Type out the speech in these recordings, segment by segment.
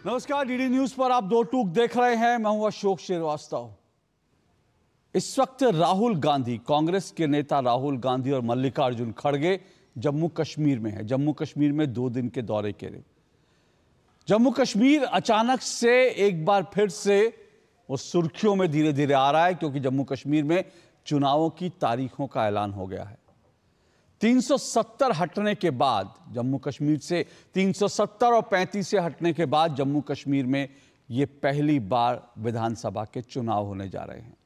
नमस्कार, DD news पर आप दो टूक देख रहे हैं। मैं हूं अशोक श्रीवास्तव। इस वक्त राहुल गांधी, कांग्रेस के नेता राहुल गांधी और मल्लिकार्जुन खड़गे जम्मू कश्मीर में है। जम्मू कश्मीर में 2 दिन के दौरे के लिए जम्मू कश्मीर अचानक से एक बार फिर से वो सुर्खियों में धीरे धीरे आ रहा है, क्योंकि जम्मू कश्मीर में चुनावों की तारीखों का ऐलान हो गया है। 370 हटने के बाद जम्मू कश्मीर से 370 और 35 से हटने के बाद जम्मू कश्मीर में ये पहली बार विधानसभा के चुनाव होने जा रहे हैं।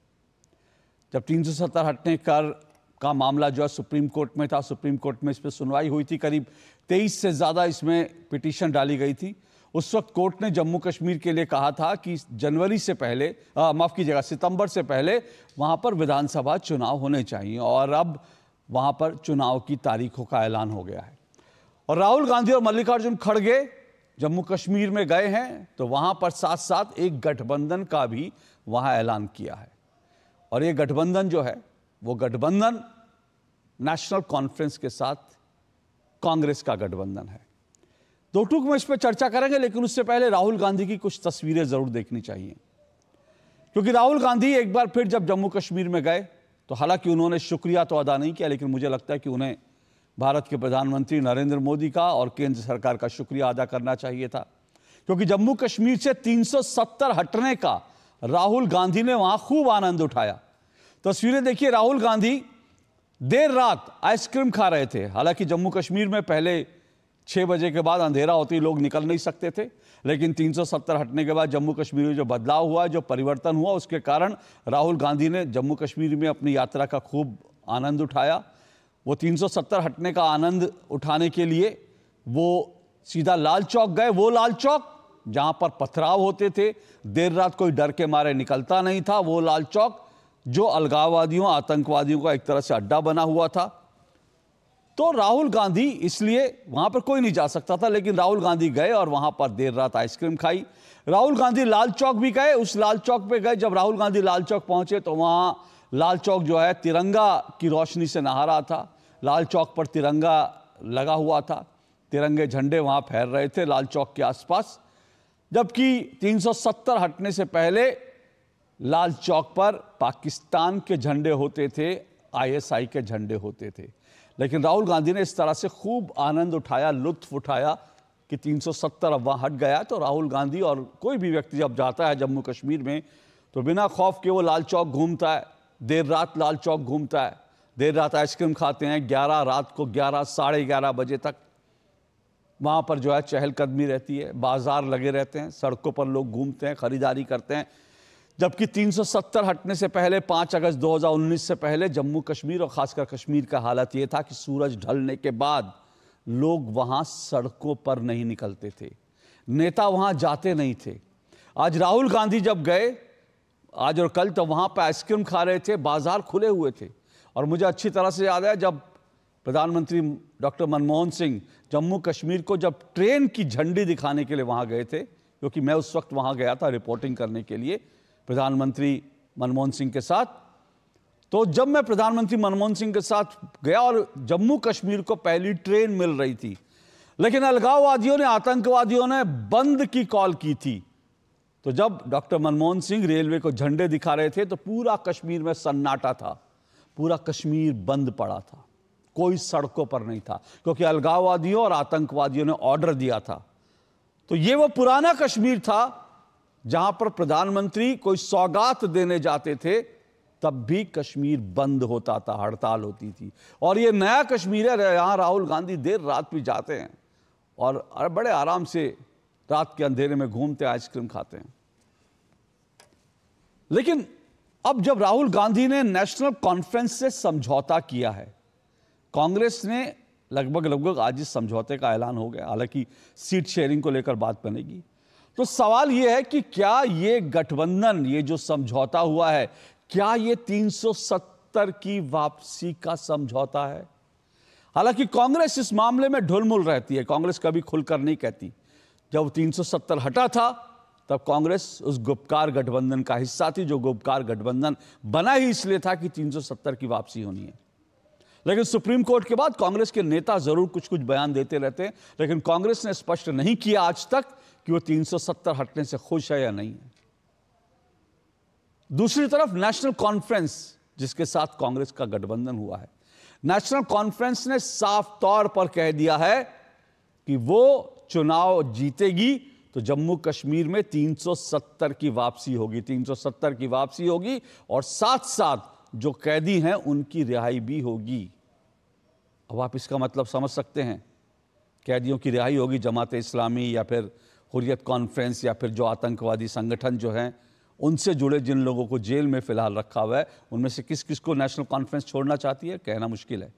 जब 370 हटने का मामला जो है सुप्रीम कोर्ट में था, सुप्रीम कोर्ट में इस पर सुनवाई हुई थी। करीब 23 से ज़्यादा इसमें पिटीशन डाली गई थी। उस वक्त कोर्ट ने जम्मू कश्मीर के लिए कहा था कि जनवरी से पहले, माफ़ कीजिएगा, सितंबर से पहले वहाँ पर विधानसभा चुनाव होने चाहिए, और अब वहाँ पर चुनाव की तारीखों का ऐलान हो गया है। और राहुल गांधी और मल्लिकार्जुन खड़गे जम्मू कश्मीर में गए हैं, तो वहाँ पर साथ साथ एक गठबंधन का भी वहाँ ऐलान किया है। और ये गठबंधन जो है वो गठबंधन नेशनल कॉन्फ्रेंस के साथ कांग्रेस का गठबंधन है। दो टूक में इस पर चर्चा करेंगे, लेकिन उससे पहले राहुल गांधी की कुछ तस्वीरें जरूर देखनी चाहिए, क्योंकि राहुल गांधी एक बार फिर जब जम्मू कश्मीर में गए तो हालांकि उन्होंने शुक्रिया तो अदा नहीं किया, लेकिन मुझे लगता है कि उन्हें भारत के प्रधानमंत्री नरेंद्र मोदी का और केंद्र सरकार का शुक्रिया अदा करना चाहिए था, क्योंकि जम्मू कश्मीर से 370 हटने का राहुल गांधी ने वहां खूब आनंद उठाया। तस्वीरें देखिए, राहुल गांधी देर रात आइसक्रीम खा रहे थे। हालांकि जम्मू कश्मीर में पहले 6 बजे के बाद अंधेरा होते ही लोग निकल नहीं सकते थे, लेकिन 370 हटने के बाद जम्मू कश्मीर में जो बदलाव हुआ, जो परिवर्तन हुआ, उसके कारण राहुल गांधी ने जम्मू कश्मीर में अपनी यात्रा का खूब आनंद उठाया। वो 370 हटने का आनंद उठाने के लिए वो सीधा लाल चौक गए। वो लाल चौक जहां पर पथराव होते थे, देर रात कोई डर के मारे निकलता नहीं था, वो लाल चौक जो अलगाववादियों, आतंकवादियों का एक तरह से अड्डा बना हुआ था। तो राहुल गांधी, इसलिए वहां पर कोई नहीं जा सकता था, लेकिन राहुल गांधी गए और वहां पर देर रात आइसक्रीम खाई। राहुल गांधी लाल चौक भी गए। उस लाल चौक पे गए, जब राहुल गांधी लाल चौक पहुंचे तो वहां लाल चौक जो है तिरंगा की रोशनी से नहा रहा था। लाल चौक पर तिरंगा लगा हुआ था, तिरंगे झंडे वहां फहर रहे थे लाल चौक के आसपास। जबकि 370 हटने से पहले लाल चौक पर पाकिस्तान के झंडे होते थे, ISI के झंडे होते थे। लेकिन राहुल गांधी ने इस तरह से खूब आनंद उठाया, लुत्फ उठाया कि 370 अब वहाँ हट गया। तो राहुल गांधी और कोई भी व्यक्ति जब जाता है जम्मू कश्मीर में तो बिना खौफ के वो लाल चौक घूमता है, देर रात लाल चौक घूमता है, देर रात आइसक्रीम खाते हैं। 11 रात को 11, साढ़े 11 बजे तक वहाँ पर जो है चहलकदमी रहती है, बाजार लगे रहते हैं, सड़कों पर लोग घूमते हैं, खरीदारी करते हैं। जबकि 370 हटने से पहले 5 अगस्त 2019 से पहले जम्मू कश्मीर और खासकर कश्मीर का हालत ये था कि सूरज ढलने के बाद लोग वहां सड़कों पर नहीं निकलते थे, नेता वहां जाते नहीं थे। आज राहुल गांधी जब गए, आज और कल, तो वहां पर आइसक्रीम खा रहे थे, बाजार खुले हुए थे। और मुझे अच्छी तरह से याद है जब प्रधानमंत्री डॉक्टर मनमोहन सिंह जम्मू कश्मीर को जब ट्रेन की झंडी दिखाने के लिए वहां गए थे, क्योंकि मैं उस वक्त वहां गया था रिपोर्टिंग करने के लिए प्रधानमंत्री मनमोहन सिंह के साथ। तो जब मैं प्रधानमंत्री मनमोहन सिंह के साथ गया और जम्मू कश्मीर को पहली ट्रेन मिल रही थी, लेकिन अलगाववादियों ने, आतंकवादियों ने बंद की कॉल की थी। तो जब डॉक्टर मनमोहन सिंह रेलवे को झंडे दिखा रहे थे तो पूरा कश्मीर में सन्नाटा था, पूरा कश्मीर बंद पड़ा था, कोई सड़कों पर नहीं था, क्योंकि अलगाववादियों और आतंकवादियों ने ऑर्डर दिया था। तो ये वो पुराना कश्मीर था जहां पर प्रधानमंत्री कोई सौगात देने जाते थे तब भी कश्मीर बंद होता था, हड़ताल होती थी। और ये नया कश्मीर है, यहां राहुल गांधी देर रात भी जाते हैं और बड़े आराम से रात के अंधेरे में घूमते, आइसक्रीम खाते हैं। लेकिन अब जब राहुल गांधी ने नेशनल कॉन्फ्रेंस से समझौता किया है, कांग्रेस ने लगभग आज इस समझौते का ऐलान हो गया, हालांकि सीट शेयरिंग को लेकर बात बनेगी। तो सवाल यह है कि क्या ये गठबंधन, ये जो समझौता हुआ है, क्या ये 370 की वापसी का समझौता है? हालांकि कांग्रेस इस मामले में ढुलमुल रहती है, कांग्रेस कभी खुलकर नहीं कहती। जब 370 हटा था तब कांग्रेस उस गुपकार गठबंधन का हिस्सा थी, जो गुपकार गठबंधन बना ही इसलिए था कि 370 की वापसी होनी है। लेकिन सुप्रीम कोर्ट के बाद कांग्रेस के नेता जरूर कुछ कुछ बयान देते रहते हैं, लेकिन कांग्रेस ने स्पष्ट नहीं किया आज तक कि वो 370 हटने से खुश है या नहीं है। दूसरी तरफ नेशनल कॉन्फ्रेंस, जिसके साथ कांग्रेस का गठबंधन हुआ है, नेशनल कॉन्फ्रेंस ने साफ तौर पर कह दिया है कि वो चुनाव जीतेगी तो जम्मू कश्मीर में 370 की वापसी होगी, 370 की वापसी होगी और साथ साथ जो कैदी हैं उनकी रिहाई भी होगी। अब आप इसका मतलब समझ सकते हैं, कैदियों की रिहाई होगी, जमात इस्लामी या फिर हुर्रियत कॉन्फ्रेंस या फिर जो आतंकवादी संगठन जो हैं उनसे जुड़े जिन लोगों को जेल में फिलहाल रखा हुआ है, उनमें से किस किस को नेशनल कॉन्फ्रेंस छोड़ना चाहती है, कहना मुश्किल है।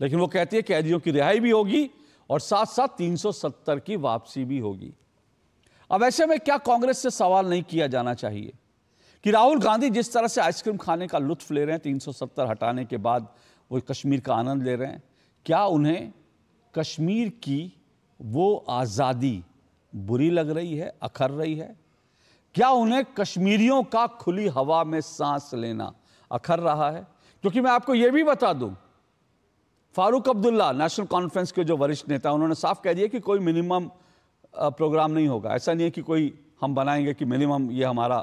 लेकिन वो कहती है कैदियों की रिहाई भी होगी और साथ साथ 370 की वापसी भी होगी। अब ऐसे में क्या कांग्रेस से सवाल नहीं किया जाना चाहिए कि राहुल गांधी जिस तरह से आइसक्रीम खाने का लुत्फ ले रहे हैं, 370 हटाने के बाद वो कश्मीर का आनंद ले रहे हैं, क्या उन्हें कश्मीर की वो आज़ादी बुरी लग रही है, अखर रही है? क्या उन्हें कश्मीरियों का खुली हवा में सांस लेना अखर रहा है? क्योंकि मैं आपको यह भी बता दूं, फारूक अब्दुल्ला नेशनल कॉन्फ्रेंस के जो वरिष्ठ नेता, उन्होंने साफ कह दिया कि कोई मिनिमम प्रोग्राम नहीं होगा। ऐसा नहीं है कि कोई हम बनाएंगे कि मिनिमम ये हमारा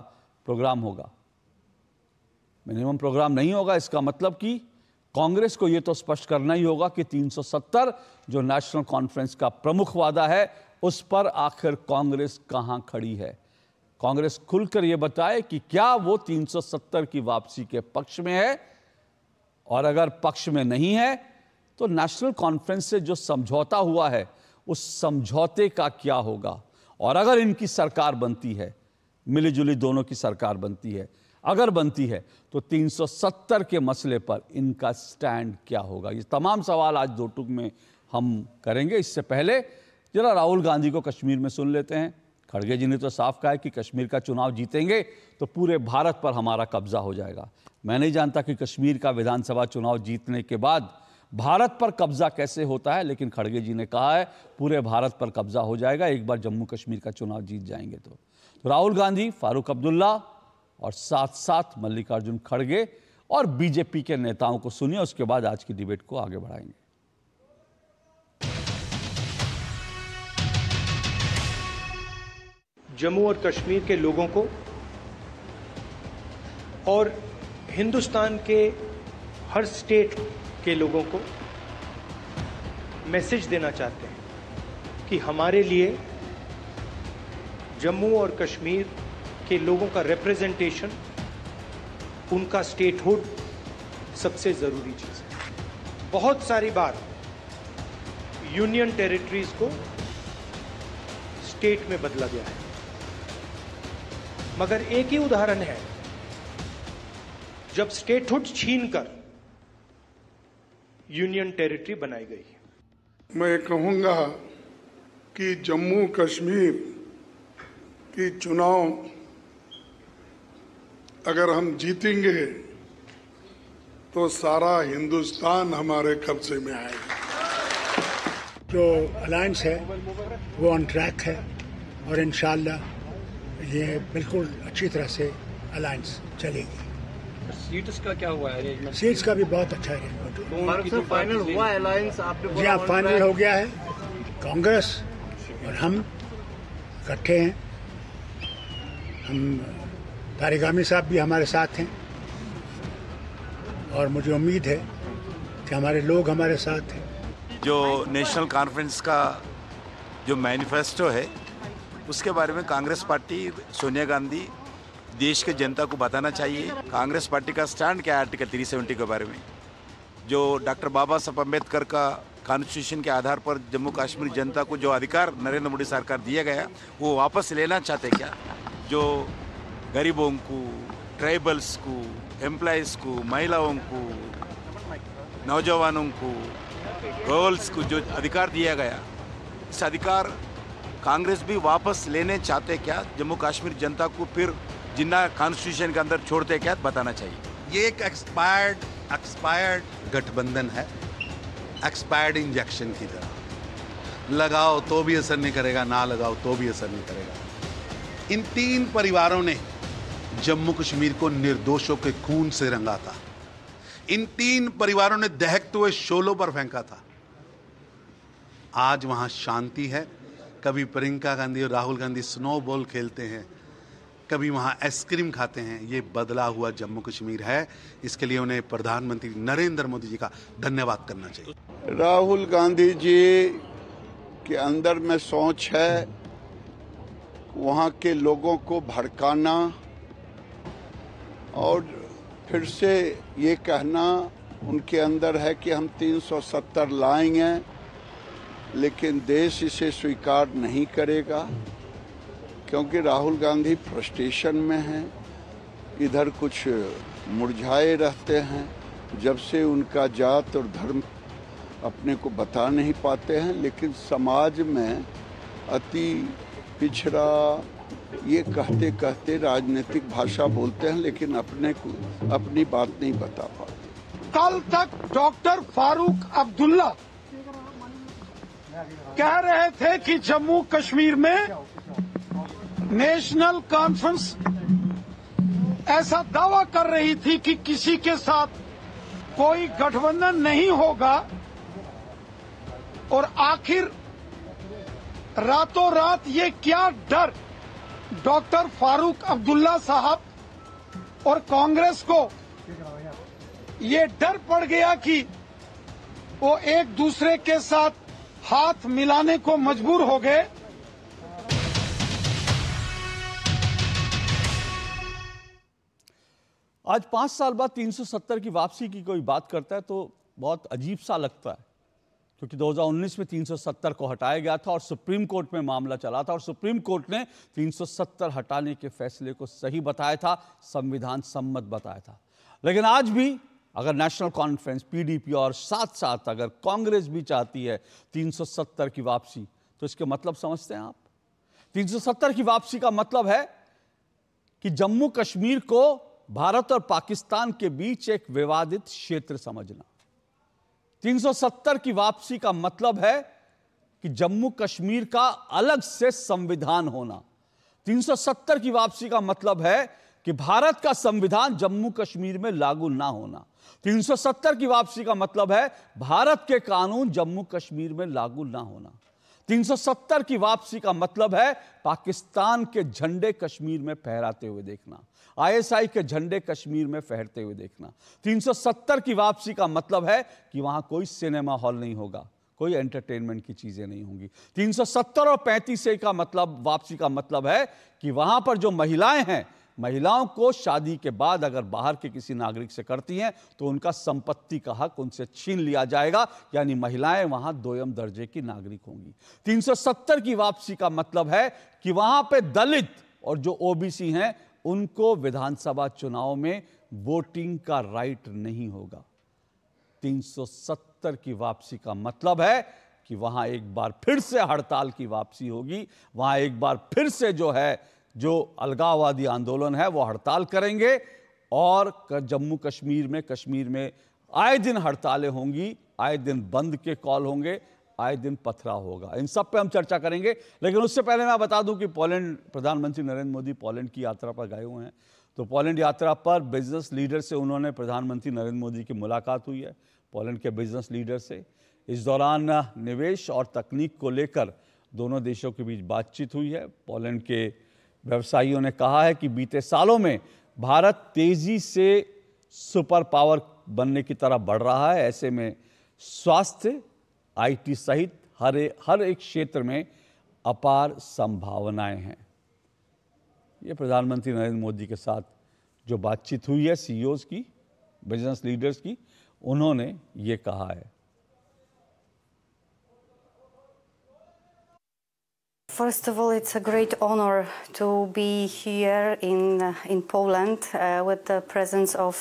प्रोग्राम होगा। मिनिमम प्रोग्राम नहीं होगा। इसका मतलब कि कांग्रेस को यह तो स्पष्ट करना ही होगा कि 370 जो नेशनल कॉन्फ्रेंस का प्रमुख वादा है, उस पर आखिर कांग्रेस कहां खड़ी है। कांग्रेस खुलकर यह बताए कि क्या वो 370 की वापसी के पक्ष में है, और अगर पक्ष में नहीं है तो नेशनल कॉन्फ्रेंस से जो समझौता हुआ है उस समझौते का क्या होगा। और अगर इनकी सरकार बनती है, मिलीजुली दोनों की सरकार बनती है, अगर बनती है तो 370 के मसले पर इनका स्टैंड क्या होगा। ये तमाम सवाल आज दो टूक में हम करेंगे। इससे पहले जरा राहुल गांधी को कश्मीर में सुन लेते हैं। खड़गे जी ने तो साफ कहा है कि कश्मीर का चुनाव जीतेंगे तो पूरे भारत पर हमारा कब्जा हो जाएगा। मैं नहीं जानता कि कश्मीर का विधानसभा चुनाव जीतने के बाद भारत पर कब्जा कैसे होता है, लेकिन खड़गे जी ने कहा है पूरे भारत पर कब्जा हो जाएगा एक बार जम्मू कश्मीर का चुनाव जीत जाएंगे तो राहुल गांधी, फारूक अब्दुल्ला और साथ साथ मल्लिकार्जुन खड़गे और बीजेपी के नेताओं को सुनिए, उसके बाद आज की डिबेट को आगे बढ़ाएंगे। जम्मू और कश्मीर के लोगों को और हिंदुस्तान के हर स्टेट के लोगों को मैसेज देना चाहते हैं कि हमारे लिए जम्मू और कश्मीर के लोगों का रिप्रेजेंटेशन, उनका स्टेटहुड सबसे ज़रूरी चीज़ है। बहुत सारी बार यूनियन टेरिटरीज को स्टेट में बदला गया है, मगर एक ही उदाहरण है जब स्टेटहुड छीनकर यूनियन टेरिटरी बनाई गई। मैं कहूंगा कि जम्मू कश्मीर की चुनाव अगर हम जीतेंगे तो सारा हिंदुस्तान हमारे कब्जे में आएगा। जो अलायंस है वो ऑन ट्रैक है और इंशाल्लाह ये बिल्कुल अच्छी तरह से अलायंस चलेगी। सीट्स का क्या हुआ है? सीट्स का भी बहुत अच्छा है। फाइनल हुआ अलायंस आपने? जी हाँ, फाइनल हो गया है। कांग्रेस और हम इकट्ठे हैं। हम तारिगामी साहब भी हमारे साथ हैं और मुझे उम्मीद है कि हमारे लोग हमारे साथ हैं। जो नेशनल कॉन्फ्रेंस का जो मैनिफेस्टो है उसके बारे में कांग्रेस पार्टी, सोनिया गांधी देश के जनता को बताना चाहिए कांग्रेस पार्टी का स्टैंड क्या है आर्टिकल 370 के बारे में। जो डॉक्टर बाबा साहब अम्बेडकर का कॉन्स्टिट्यूशन के आधार पर जम्मू कश्मीर जनता को जो अधिकार नरेंद्र मोदी सरकार दिया गया वो वापस लेना चाहते क्या? जो गरीबों को, ट्राइबल्स को, एम्प्लॉइज़ को, महिलाओं को, नौजवानों को, गर्ल्स को जो अधिकार दिया गया, इस अधिकार कांग्रेस भी वापस लेने चाहते क्या? जम्मू कश्मीर जनता को फिर जिन्ना कॉन्स्टिट्यूशन के अंदर छोड़ते क्या, बताना चाहिए। ये एक एक्सपायर्ड गठबंधन है, एक्सपायर्ड इंजेक्शन की तरह। लगाओ तो भी असर नहीं करेगा, ना लगाओ तो भी असर नहीं करेगा। इन तीन परिवारों ने जम्मू कश्मीर को निर्दोषों के खून से रंगा था। इन तीन परिवारों ने दहकते हुए शोलों पर फेंका था। आज वहां शांति है, कभी प्रियंका गांधी और राहुल गांधी स्नोबॉल खेलते हैं, कभी वहाँ आइसक्रीम खाते हैं। ये बदला हुआ जम्मू कश्मीर है। इसके लिए उन्हें प्रधानमंत्री नरेंद्र मोदी जी का धन्यवाद करना चाहिए। राहुल गांधी जी के अंदर में सोच है वहाँ के लोगों को भड़काना और फिर से ये कहना उनके अंदर है कि हम 370 लाएंगे, लेकिन देश इसे स्वीकार नहीं करेगा, क्योंकि राहुल गांधी फ्रस्ट्रेशन में हैं, इधर कुछ मुरझाए रहते हैं। जब से उनका जात और धर्म अपने को बता नहीं पाते हैं, लेकिन समाज में अति पिछड़ा ये कहते कहते राजनीतिक भाषा बोलते हैं, लेकिन अपने को अपनी बात नहीं बता पाते। कल तक डॉक्टर फारूक अब्दुल्ला कह रहे थे कि जम्मू कश्मीर में नेशनल कॉन्फ्रेंस ऐसा दावा कर रही थी कि किसी के साथ कोई गठबंधन नहीं होगा, और आखिर रातों रात ये क्या डर डॉक्टर फारूक अब्दुल्ला साहब और कांग्रेस को ये डर पड़ गया कि वो एक दूसरे के साथ हाथ मिलाने को मजबूर हो गए। आज 5 साल बाद 370 की वापसी की कोई बात करता है तो बहुत अजीब सा लगता है, क्योंकि 2019 में 370 को हटाया गया था और सुप्रीम कोर्ट में मामला चला था और सुप्रीम कोर्ट ने 370 हटाने के फैसले को सही बताया था, संविधान सम्मत बताया था। लेकिन आज भी अगर नेशनल कॉन्फ्रेंस, पीडीपी और साथ साथ अगर कांग्रेस भी चाहती है 370 की वापसी, तो इसके मतलब समझते हैं आप? 370 की वापसी का मतलब है कि जम्मू कश्मीर को भारत और पाकिस्तान के बीच एक विवादित क्षेत्र समझना। 370 की वापसी का मतलब है कि जम्मू कश्मीर का अलग से संविधान होना। 370 की वापसी का मतलब है कि भारत का संविधान जम्मू कश्मीर में लागू ना होना। 370 की वापसी का मतलब है भारत के कानून जम्मू कश्मीर में लागू ना होना। 370 की वापसी का मतलब है पाकिस्तान के झंडे कश्मीर में फहराते हुए देखना, आईएसआई के झंडे कश्मीर में फहरते हुए देखना। 370 की वापसी का मतलब है कि वहां कोई सिनेमा हॉल नहीं होगा, कोई एंटरटेनमेंट की चीजें नहीं होंगी। 370 और 35 का मतलब, वापसी का मतलब है कि वहां पर जो महिलाएं हैं, महिलाओं को शादी के बाद अगर बाहर के किसी नागरिक से करती हैं तो उनका संपत्ति का हक उनसे छीन लिया जाएगा, यानी महिलाएं वहां दोयम दर्जे की नागरिक होंगी। 370 की वापसी का मतलब है कि वहां पे दलित और जो ओबीसी हैं उनको विधानसभा चुनाव में वोटिंग का राइट नहीं होगा। 370 की वापसी का मतलब है कि वहां एक बार फिर से हड़ताल की वापसी होगी, वहां एक बार फिर से जो अलगाववादी आंदोलन है वो हड़ताल करेंगे और जम्मू कश्मीर में आए दिन हड़तालें होंगी, आए दिन बंद के कॉल होंगे, आए दिन पथराव होगा। इन सब पे हम चर्चा करेंगे, लेकिन उससे पहले मैं बता दूं कि पोलैंड, प्रधानमंत्री नरेंद्र मोदी पोलैंड की यात्रा पर गए हुए हैं। तो पोलैंड यात्रा पर बिजनेस लीडर से उन्होंने प्रधानमंत्री नरेंद्र मोदी की मुलाकात हुई है, पोलैंड के बिजनेस लीडर से। इस दौरान निवेश और तकनीक को लेकर दोनों देशों के बीच बातचीत हुई है। पोलैंड के व्यवसायियों ने कहा है कि बीते सालों में भारत तेजी से सुपर पावर बनने की तरफ बढ़ रहा है। ऐसे में स्वास्थ्य, आईटी सहित हर एक क्षेत्र में अपार संभावनाएं हैं। ये प्रधानमंत्री नरेंद्र मोदी के साथ जो बातचीत हुई है सीईओज की, बिजनेस लीडर्स की, उन्होंने ये कहा है। First of all, it's a great honor to be here in Poland with the presence of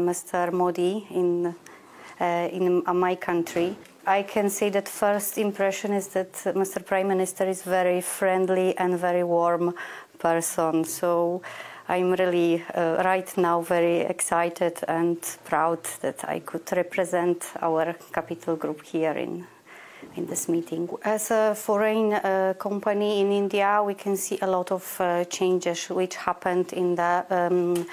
Mr. Modi in my country. I can say that first impression is that Mr. Prime Minister is very friendly and very warm person. So I'm really right now very excited and proud that I could represent our capital group here in this meeting. As a foreign company in India, we can see a lot of changes which happened in the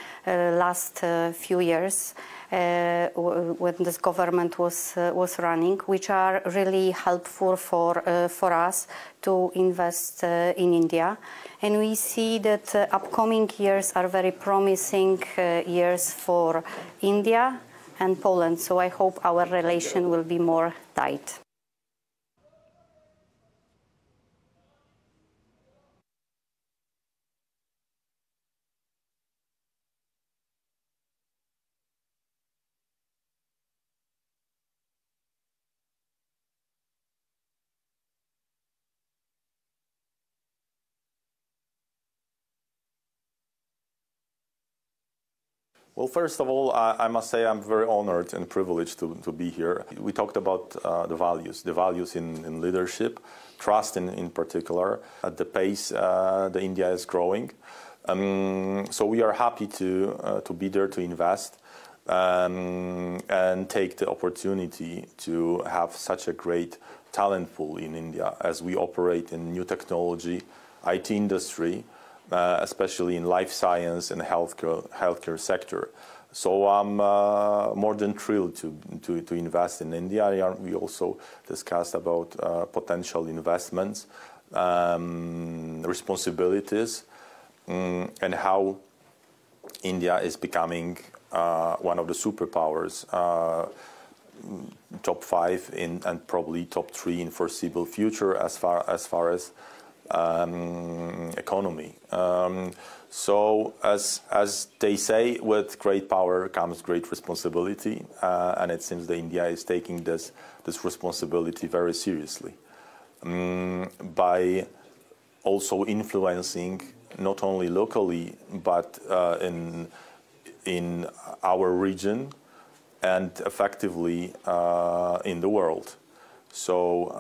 last few years when this government was running, which are really helpful for us to invest in India. And we see that upcoming years are very promising years for India and Poland. So I hope our relation will be more tight. Well, first of all, I must say I'm very honored and privileged to be here. We talked about the values in leadership, trust in particular, at the pace that India is growing. So we are happy to be there to invest and take the opportunity to have such a great talent pool in India as we operate in new technology, IT industry, especially in life science and healthcare sector. So I'm more than thrilled to invest in India. We also discussed about potential investments, responsibilities, and how India is becoming one of the superpowers, top 5 and probably top 3 in foreseeable future as far as economy. So as they say, with great power comes great responsibility, and it seems that India is taking this responsibility very seriously by also influencing not only locally but in our region and effectively in the world. So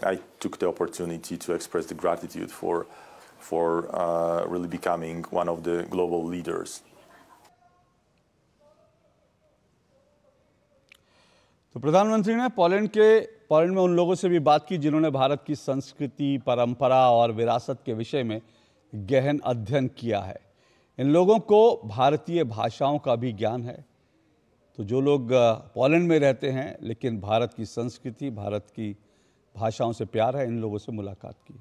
I took the opportunity to express the gratitude for really becoming one of the global leaders. तो प्रधानमंत्री ने Poland में उन लोगों से भी बात की जिन्होंने भारत की संस्कृति, परंपरा और विरासत के विषय में गहन अध्ययन किया है। इन लोगों को भारतीय भाषाओं का भी ज्ञान है। तो जो लोग पोलैंड में रहते हैं लेकिन भारत की संस्कृति, भारत की भाषाओं से प्यार है, इन लोगों से मुलाकात की।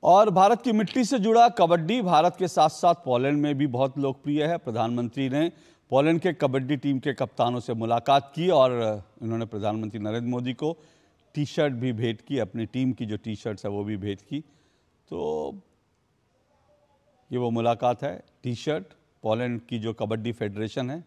और भारत की मिट्टी से जुड़ा कबड्डी भारत के साथ साथ पोलैंड में भी बहुत लोकप्रिय है। प्रधानमंत्री ने पोलैंड के कबड्डी टीम के कप्तानों से मुलाकात की और उन्होंने प्रधानमंत्री नरेंद्र मोदी को टी शर्ट भी भेंट की, अपनी टीम की जो टी शर्ट्स है वो भी भेंट की। तो ये वो मुलाकात है, टी शर्ट, पोलैंड की जो कबड्डी फेडरेशन है।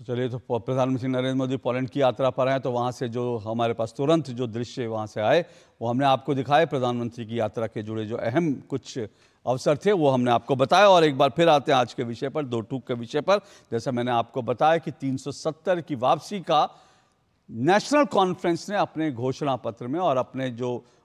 चलिए, तो प्रधानमंत्री नरेंद्र मोदी पोलैंड की यात्रा पर हैं, तो वहाँ से जो हमारे पास तुरंत जो दृश्य वहाँ से आए वो हमने आपको दिखाए। प्रधानमंत्री की यात्रा के जुड़े जो अहम कुछ अवसर थे वो हमने आपको बताया। और एक बार फिर आते हैं आज के विषय पर, दो टूक के विषय पर। जैसा मैंने आपको बताया कि 370 की वापसी का नेशनल कॉन्फ्रेंस ने अपने घोषणा पत्र में और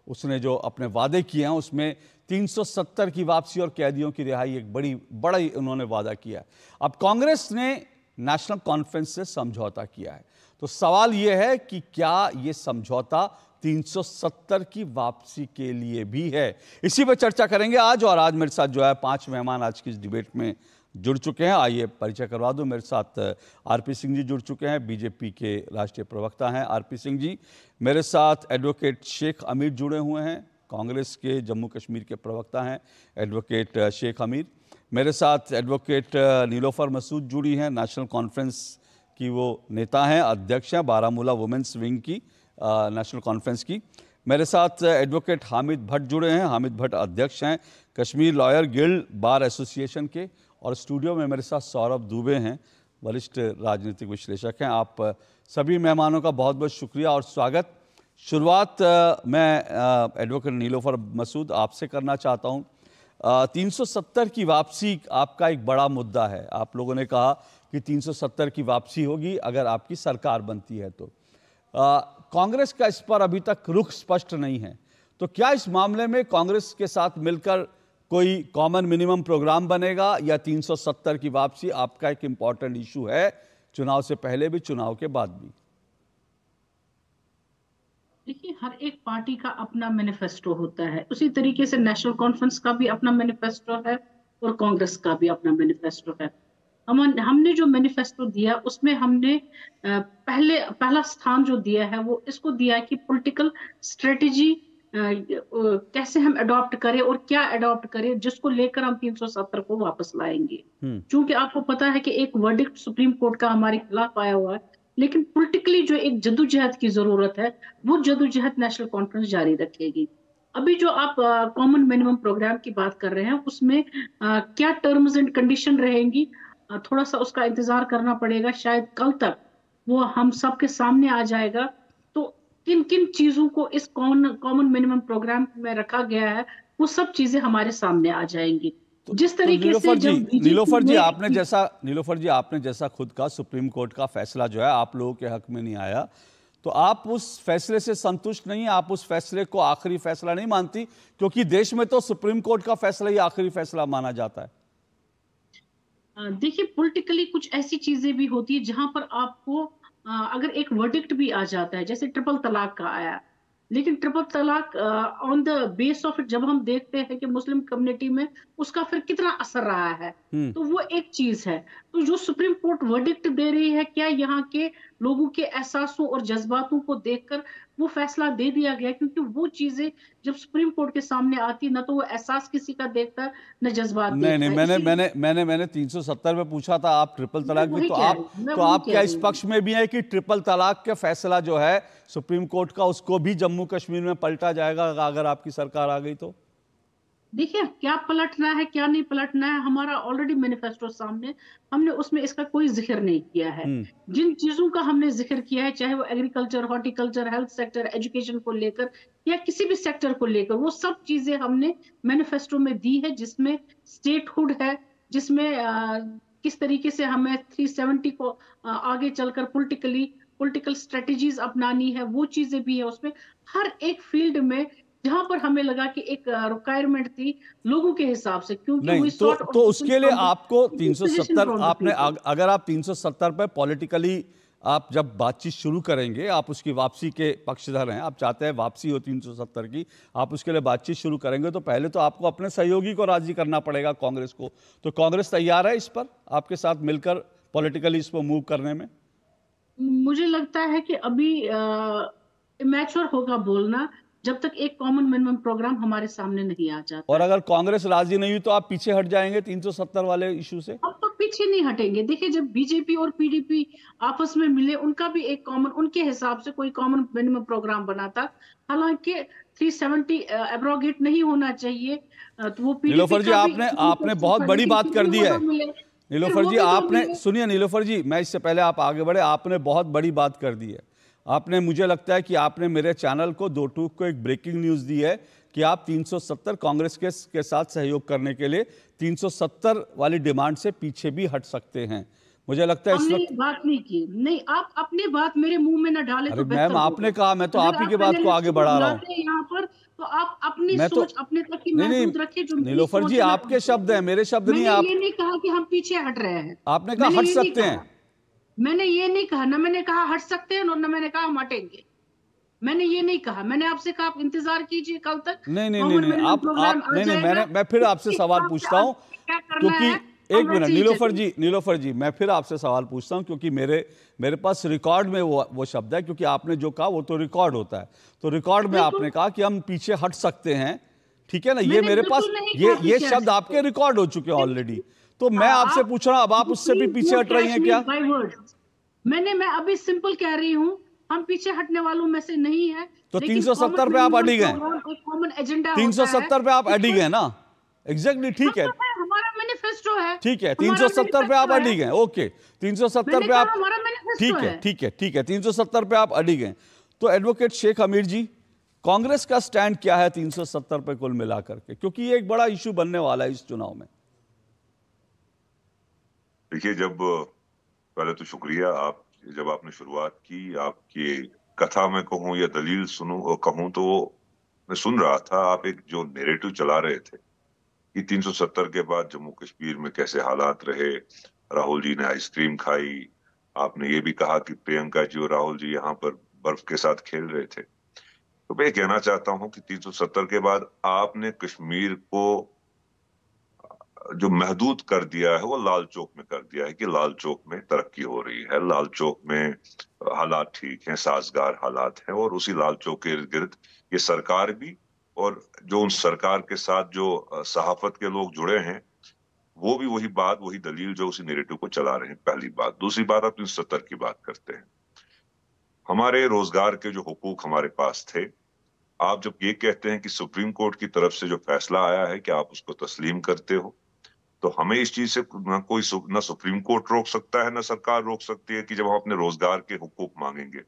उसने जो अपने वादे किए हैं उसमें 370 की वापसी और कैदियों की रिहाई एक बड़ा ही उन्होंने वादा किया है। अब कांग्रेस ने नेशनल कॉन्फ्रेंस से समझौता किया है, तो सवाल यह है कि क्या यह समझौता 370 की वापसी के लिए भी है। इसी पर चर्चा करेंगे आज। और आज मेरे साथ जो है 5 मेहमान आज की इस डिबेट में जुड़ चुके हैं। आइए परिचय करवा दूं। मेरे साथ आरपी सिंह जी जुड़ चुके हैं, बीजेपी के राष्ट्रीय प्रवक्ता हैं आरपी सिंह जी। मेरे साथ एडवोकेट शेख अमीर जुड़े हुए हैं, कांग्रेस के जम्मू कश्मीर के प्रवक्ता हैं एडवोकेट शेख अमीर। मेरे साथ एडवोकेट नीलोफर मसूद जुड़ी हैं, नेशनल कॉन्फ्रेंस की वो नेता हैं, अध्यक्ष हैं बारामूला वुमेन्स विंग की नेशनल कॉन्फ्रेंस की। मेरे साथ एडवोकेट हामिद भट्ट जुड़े हैं, हामिद भट्ट अध्यक्ष हैं Kashmir lawyer guild bar association के। और स्टूडियो में मेरे साथ सौरभ दुबे हैं, वरिष्ठ राजनीतिक विश्लेषक हैं। आप सभी मेहमानों का बहुत बहुत शुक्रिया और स्वागत। शुरुआत मैं एडवोकेट नीलोफर मसूद आपसे करना चाहता हूं। 370 की वापसी आपका एक बड़ा मुद्दा है। आप लोगों ने कहा कि 370 की वापसी होगी अगर आपकी सरकार बनती है तो। कांग्रेस का इस पर अभी तक रुख स्पष्ट नहीं है, तो क्या इस मामले में कांग्रेस के साथ मिलकर कोई कॉमन मिनिमम प्रोग्राम बनेगा या 370 की वापसी आपका एक इंपॉर्टेंट इशू है, चुनाव से पहले भी चुनाव के बाद भी? देखिए, हर एक पार्टी का अपना मैनिफेस्टो होता है, उसी तरीके से नेशनल कॉन्फ्रेंस का भी अपना मैनिफेस्टो है और कांग्रेस का भी अपना मैनिफेस्टो है। हमने जो मैनिफेस्टो दिया उसमें हमने पहला स्थान जो दिया है वो इसको दिया है कि पॉलिटिकल स्ट्रेटेजी कैसे हम अडॉप्ट करें और क्या अडॉप्ट करें जिसको लेकर हम 370 को वापस लाएंगे। क्योंकि आपको पता है कि एक वर्डिक्ट सुप्रीम कोर्ट का हमारे खिलाफ आया हुआ है, लेकिन पॉलिटिकली जो एक जद्दोजहद की जरूरत है वो जद्दोजहद नेशनल कॉन्फ्रेंस जारी रखेगी। अभी जो आप कॉमन मिनिमम प्रोग्राम की बात कर रहे हैं उसमें क्या टर्म्स एंड कंडीशन रहेंगी, थोड़ा सा उसका इंतजार करना पड़ेगा। शायद कल तक वो हम सबके सामने आ जाएगा। तो किन किन चीजों को इस कॉमन मिनिमम प्रोग्राम में रखा गया है वो सब चीजें हमारे सामने आ जाएंगी। जिस तरीके से नीलोफर जी आपने जैसा खुद का सुप्रीम कोर्ट का फैसला जो है आप लोगों के हक में नहीं आया, तो आप उस फैसले से संतुष्ट नहीं, आप उस फैसले को आखिरी फैसला नहीं मानती? क्योंकि देश में तो सुप्रीम कोर्ट का फैसला ही आखिरी फैसला माना जाता है। देखिए, पॉलिटिकली कुछ ऐसी चीजें भी होती है जहां पर आपको अगर एक वर्डिक्ट भी आ जाता है, जैसे ट्रिपल तलाक का आया, लेकिन ट्रिपल तलाक on the base of it जब हम देखते हैं कि मुस्लिम कम्युनिटी में उसका फिर कितना असर रहा है, तो वो एक चीज है। तो जो सुप्रीम कोर्ट वर्डिक्ट दे रही है, क्या यहाँ के लोगों के एहसासों और जज्बातों को देखकर वो फैसला दे दिया गया? क्योंकि वो चीजें जब सुप्रीम कोर्ट के सामने आती न तो वो एहसास किसी का देखता न जज्बात। नहीं, मैंने 370 में पूछा था, आप ट्रिपल तलाक भी, तो आप क्या इस पक्ष में भी है कि ट्रिपल तलाक का फैसला जो है सुप्रीम कोर्ट का उसको भी जम्मू कश्मीर में पलटा जाएगा अगर आपकी सरकार आ गई तो? देखिए, क्या पलटना है क्या नहीं पलटना है, हमारा ऑलरेडी मैनिफेस्टो सामने, हमने उसमें इसका कोई जिक्र नहीं किया है। जिन चीजों का हमने जिक्र किया है, चाहे वो agriculture, horticulture, health sector, education को लेकर या किसी भी सेक्टर को लेकर, वो सब चीजें हमने मैनिफेस्टो में दी है, जिसमें स्टेटहुड है, जिसमें किस तरीके से हमें 370 को आगे चलकर पॉलिटिकल स्ट्रेटेजीज अपनानी है, वो चीजें भी है उसमें। हर एक फील्ड में जहां पर हमें लगा कि एक रिक्वायरमेंट थी लोगों के हिसाब से, क्योंकि नहीं, तो उसके लिए आपको 370 अगर आप 370 पे पॉलिटिकली आप जब बातचीत शुरू करेंगे, आप उसकी वापसी के पक्षधर हैं, आप चाहते हैं वापसी हो 370 की, आप उसके लिए बातचीत शुरू करेंगे तो पहले तो आपको अपने सहयोगी को राजी करना पड़ेगा, कांग्रेस को। तो कांग्रेस तैयार है इस पर आपके साथ मिलकर पॉलिटिकली इस पर मूव करने में? मुझे लगता है कि अभी इमैच्योर होगा बोलना जब तक एक कॉमन मिनिमम प्रोग्राम हमारे सामने नहीं आ जाता। और अगर कांग्रेस राजी नहीं हुई तो आप पीछे हट जाएंगे 370 वाले इशू से? अब तो पीछे नहीं हटेंगे। देखिए, जब बीजेपी और पीडीपी आपस में मिले, उनका भी एक कॉमन, उनके हिसाब से कोई कॉमन मिनिमम प्रोग्राम बना था। हालांकि 370 एब्रोगेट नहीं होना चाहिए, तो वो नीलोफर जी आपने बहुत बड़ी बात कर दी है। नीलोफर जी, आपने सुनिए नीलोफर जी, मैं इससे पहले आप आगे बढ़े, आपने बहुत बड़ी बात कर दी है। आपने, मुझे लगता है कि आपने मेरे चैनल को दो टूक को एक ब्रेकिंग न्यूज़ दी है कि आप 370 कांग्रेस के साथ सहयोग करने के लिए 370 वाली डिमांड से पीछे भी हट सकते हैं। मुझे लगता है इस वक्त बात नहीं की। नहीं, आप अपनी बात मेरे मुंह में न डालें। अरे तो मैम, आपने कहा, मैं तो आप ही की बात को आगे बढ़ा रहा हूँ यहाँ पर, तो आप अपनी मैं सोच अपने तक की महदूद रखें। जो नीलोफर जी, आपके शब्द हैं, मेरे शब्द नहीं। आप ये नहीं कहा कि हम पीछे हट रहे हैं। आपने कहा हट सकते हैं। मैंने ये नहीं कहा, ना मैंने कहा हट सकते हैं, न मैंने कहा हम हटेंगे। मैंने ये नहीं कहा। मैंने आपसे कहा आप इंतजार कीजिए कल तक। नहीं, आप नहीं, मैं फिर आपसे सवाल पूछता हूँ, क्योंकि एक मिनट नीलोफर जी, मैं फिर आपसे सवाल पूछता हूँ, क्योंकि मेरे पास रिकॉर्ड में वो शब्द है, क्योंकि आपने जो कहा वो तो रिकॉर्ड होता है। तो रिकॉर्ड में आपने कहा कि हम पीछे हट सकते हैं, ठीक है ना? ये मेरे पास ये शब्द आपके रिकॉर्ड हो चुके हैं ऑलरेडी। तो मैं आपसे पूछ रहा हूं, अब आप उससे भी पीछे हट रही हैं क्या? मैं अभी सिंपल कह रही हूं, हम पीछे हटने वालों में से नहीं है। तो 370 पे आप अड़ी गए, 370 पे आप अड़ी गए ना? एग्जैक्टली, ठीक है, हमारा मैनिफेस्टो है, ठीक है, 370 पे आप अड़ी गए। ओके, 370 पे आप, ठीक है, 370 पे आप अड़ी गए। तो एडवोकेट शेख हमीर जी, कांग्रेस का स्टैंड क्या है 370 पे कुल मिलाकर के, क्योंकि ये एक बड़ा इशू बनने वाला है इस चुनाव में? देखिए, जब पहले तो शुक्रिया, आप जब आपने शुरुआत की, आपकी कथा में कहूं या दलील सुनूं और कहूं, तो मैं सुन रहा था, आप एक जो नैरेटिव चला रहे थे कि 370 के बाद जम्मू कश्मीर में कैसे हालात रहे, राहुल जी ने आइसक्रीम खाई, आपने ये भी कहा कि प्रियंका जी और राहुल जी यहाँ पर बर्फ के साथ खेल रहे थे। तो मैं कहना चाहता हूं कि 370 के बाद आपने कश्मीर को जो महदूद कर दिया है वो लाल चौक में कर दिया है कि लाल चौक में तरक्की हो रही है, लाल चौक में हालात ठीक हैं, साजगार हालात हैं, और उसी लाल चौक के इर्द गिर्द ये सरकार भी और जो उन सरकार के साथ जो सहाफत के लोग जुड़े हैं वो भी वही बात, वही दलील जो उसी नैरेटिव को चला रहे हैं। पहली बात। दूसरी बात, आप 370 की बात करते हैं, हमारे रोजगार के जो हुकूक हमारे पास थे, आप जब ये कहते हैं कि सुप्रीम कोर्ट की तरफ से जो फैसला आया है कि आप उसको तस्लीम करते हो, तो हमें इस चीज से ना सुप्रीम कोर्ट रोक सकता है, ना सरकार रोक सकती है कि जब हम अपने रोजगार के हुकूक मांगेंगे,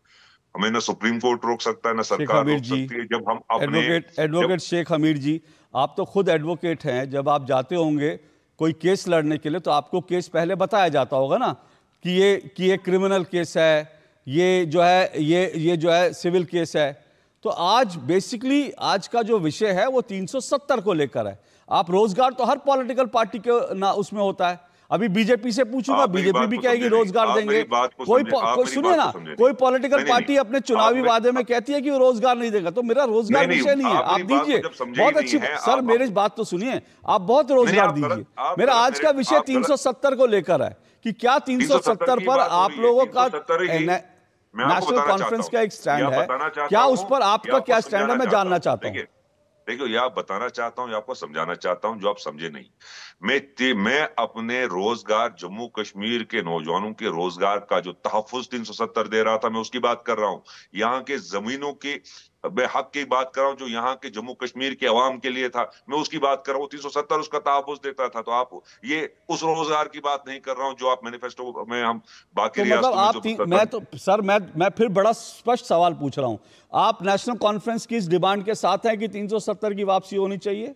हमें ना सुप्रीम कोर्ट रोक सकता है, ना सरकार रोक सकती है। जब हम अपने एडवोकेट शेख हमीर जी, आप तो खुद एडवोकेट हैं, जब आप जाते होंगे कोई केस लड़ने के लिए तो आपको केस पहले बताया जाता होगा ना कि ये क्रिमिनल केस है, ये जो है सिविल केस है। तो आज बेसिकली आज का जो विषय है वो 370 को लेकर है। आप रोजगार तो हर पॉलिटिकल पार्टी के ना उसमें होता है। अभी बीजेपी से पूछूंगा, बीजेपी भी कहेगी रोजगार देंगे। कोई सुनिए ना, कोई पॉलिटिकल पार्टी अपने चुनावी वादे में कहती है कि वो रोजगार नहीं देगा। तो मेरा रोजगार विषय नहीं है, आप दीजिए, बहुत अच्छी सर, मेरी बात तो सुनिए, आप बहुत रोजगार दीजिए। मेरा आज का विषय 370 को लेकर है कि क्या 370 पर आप लोगों का नेशनल कॉन्फ्रेंस का एक स्टैंड है, क्या उस पर आपका क्या स्टैंड है, मैं जानना चाहता हूँ। देखिए, या बताना चाहता हूं या आपको समझाना चाहता हूं जो आप समझे नहीं। मैं अपने रोजगार, जम्मू कश्मीर के नौजवानों के रोजगार का जो तहफ्फुज 370 दे रहा था, मैं उसकी बात कर रहा हूं। यहाँ के जमीनों की मैं हक की बात कर रहा हूं जो यहाँ के जम्मू कश्मीर के अवाम के लिए था, मैं उसकी बात कर रहा हूँ। 370 उसका तहफ्फुज देता था। तो आप ये उस रोजगार की बात नहीं कर रहा हूं जो आप मैनिफेस्टो में हम बाकी मैं फिर बड़ा स्पष्ट सवाल पूछ रहा हूं, आप नेशनल कॉन्फ्रेंस की इस डिमांड के साथ हैं कि 370 की वापसी होनी चाहिए?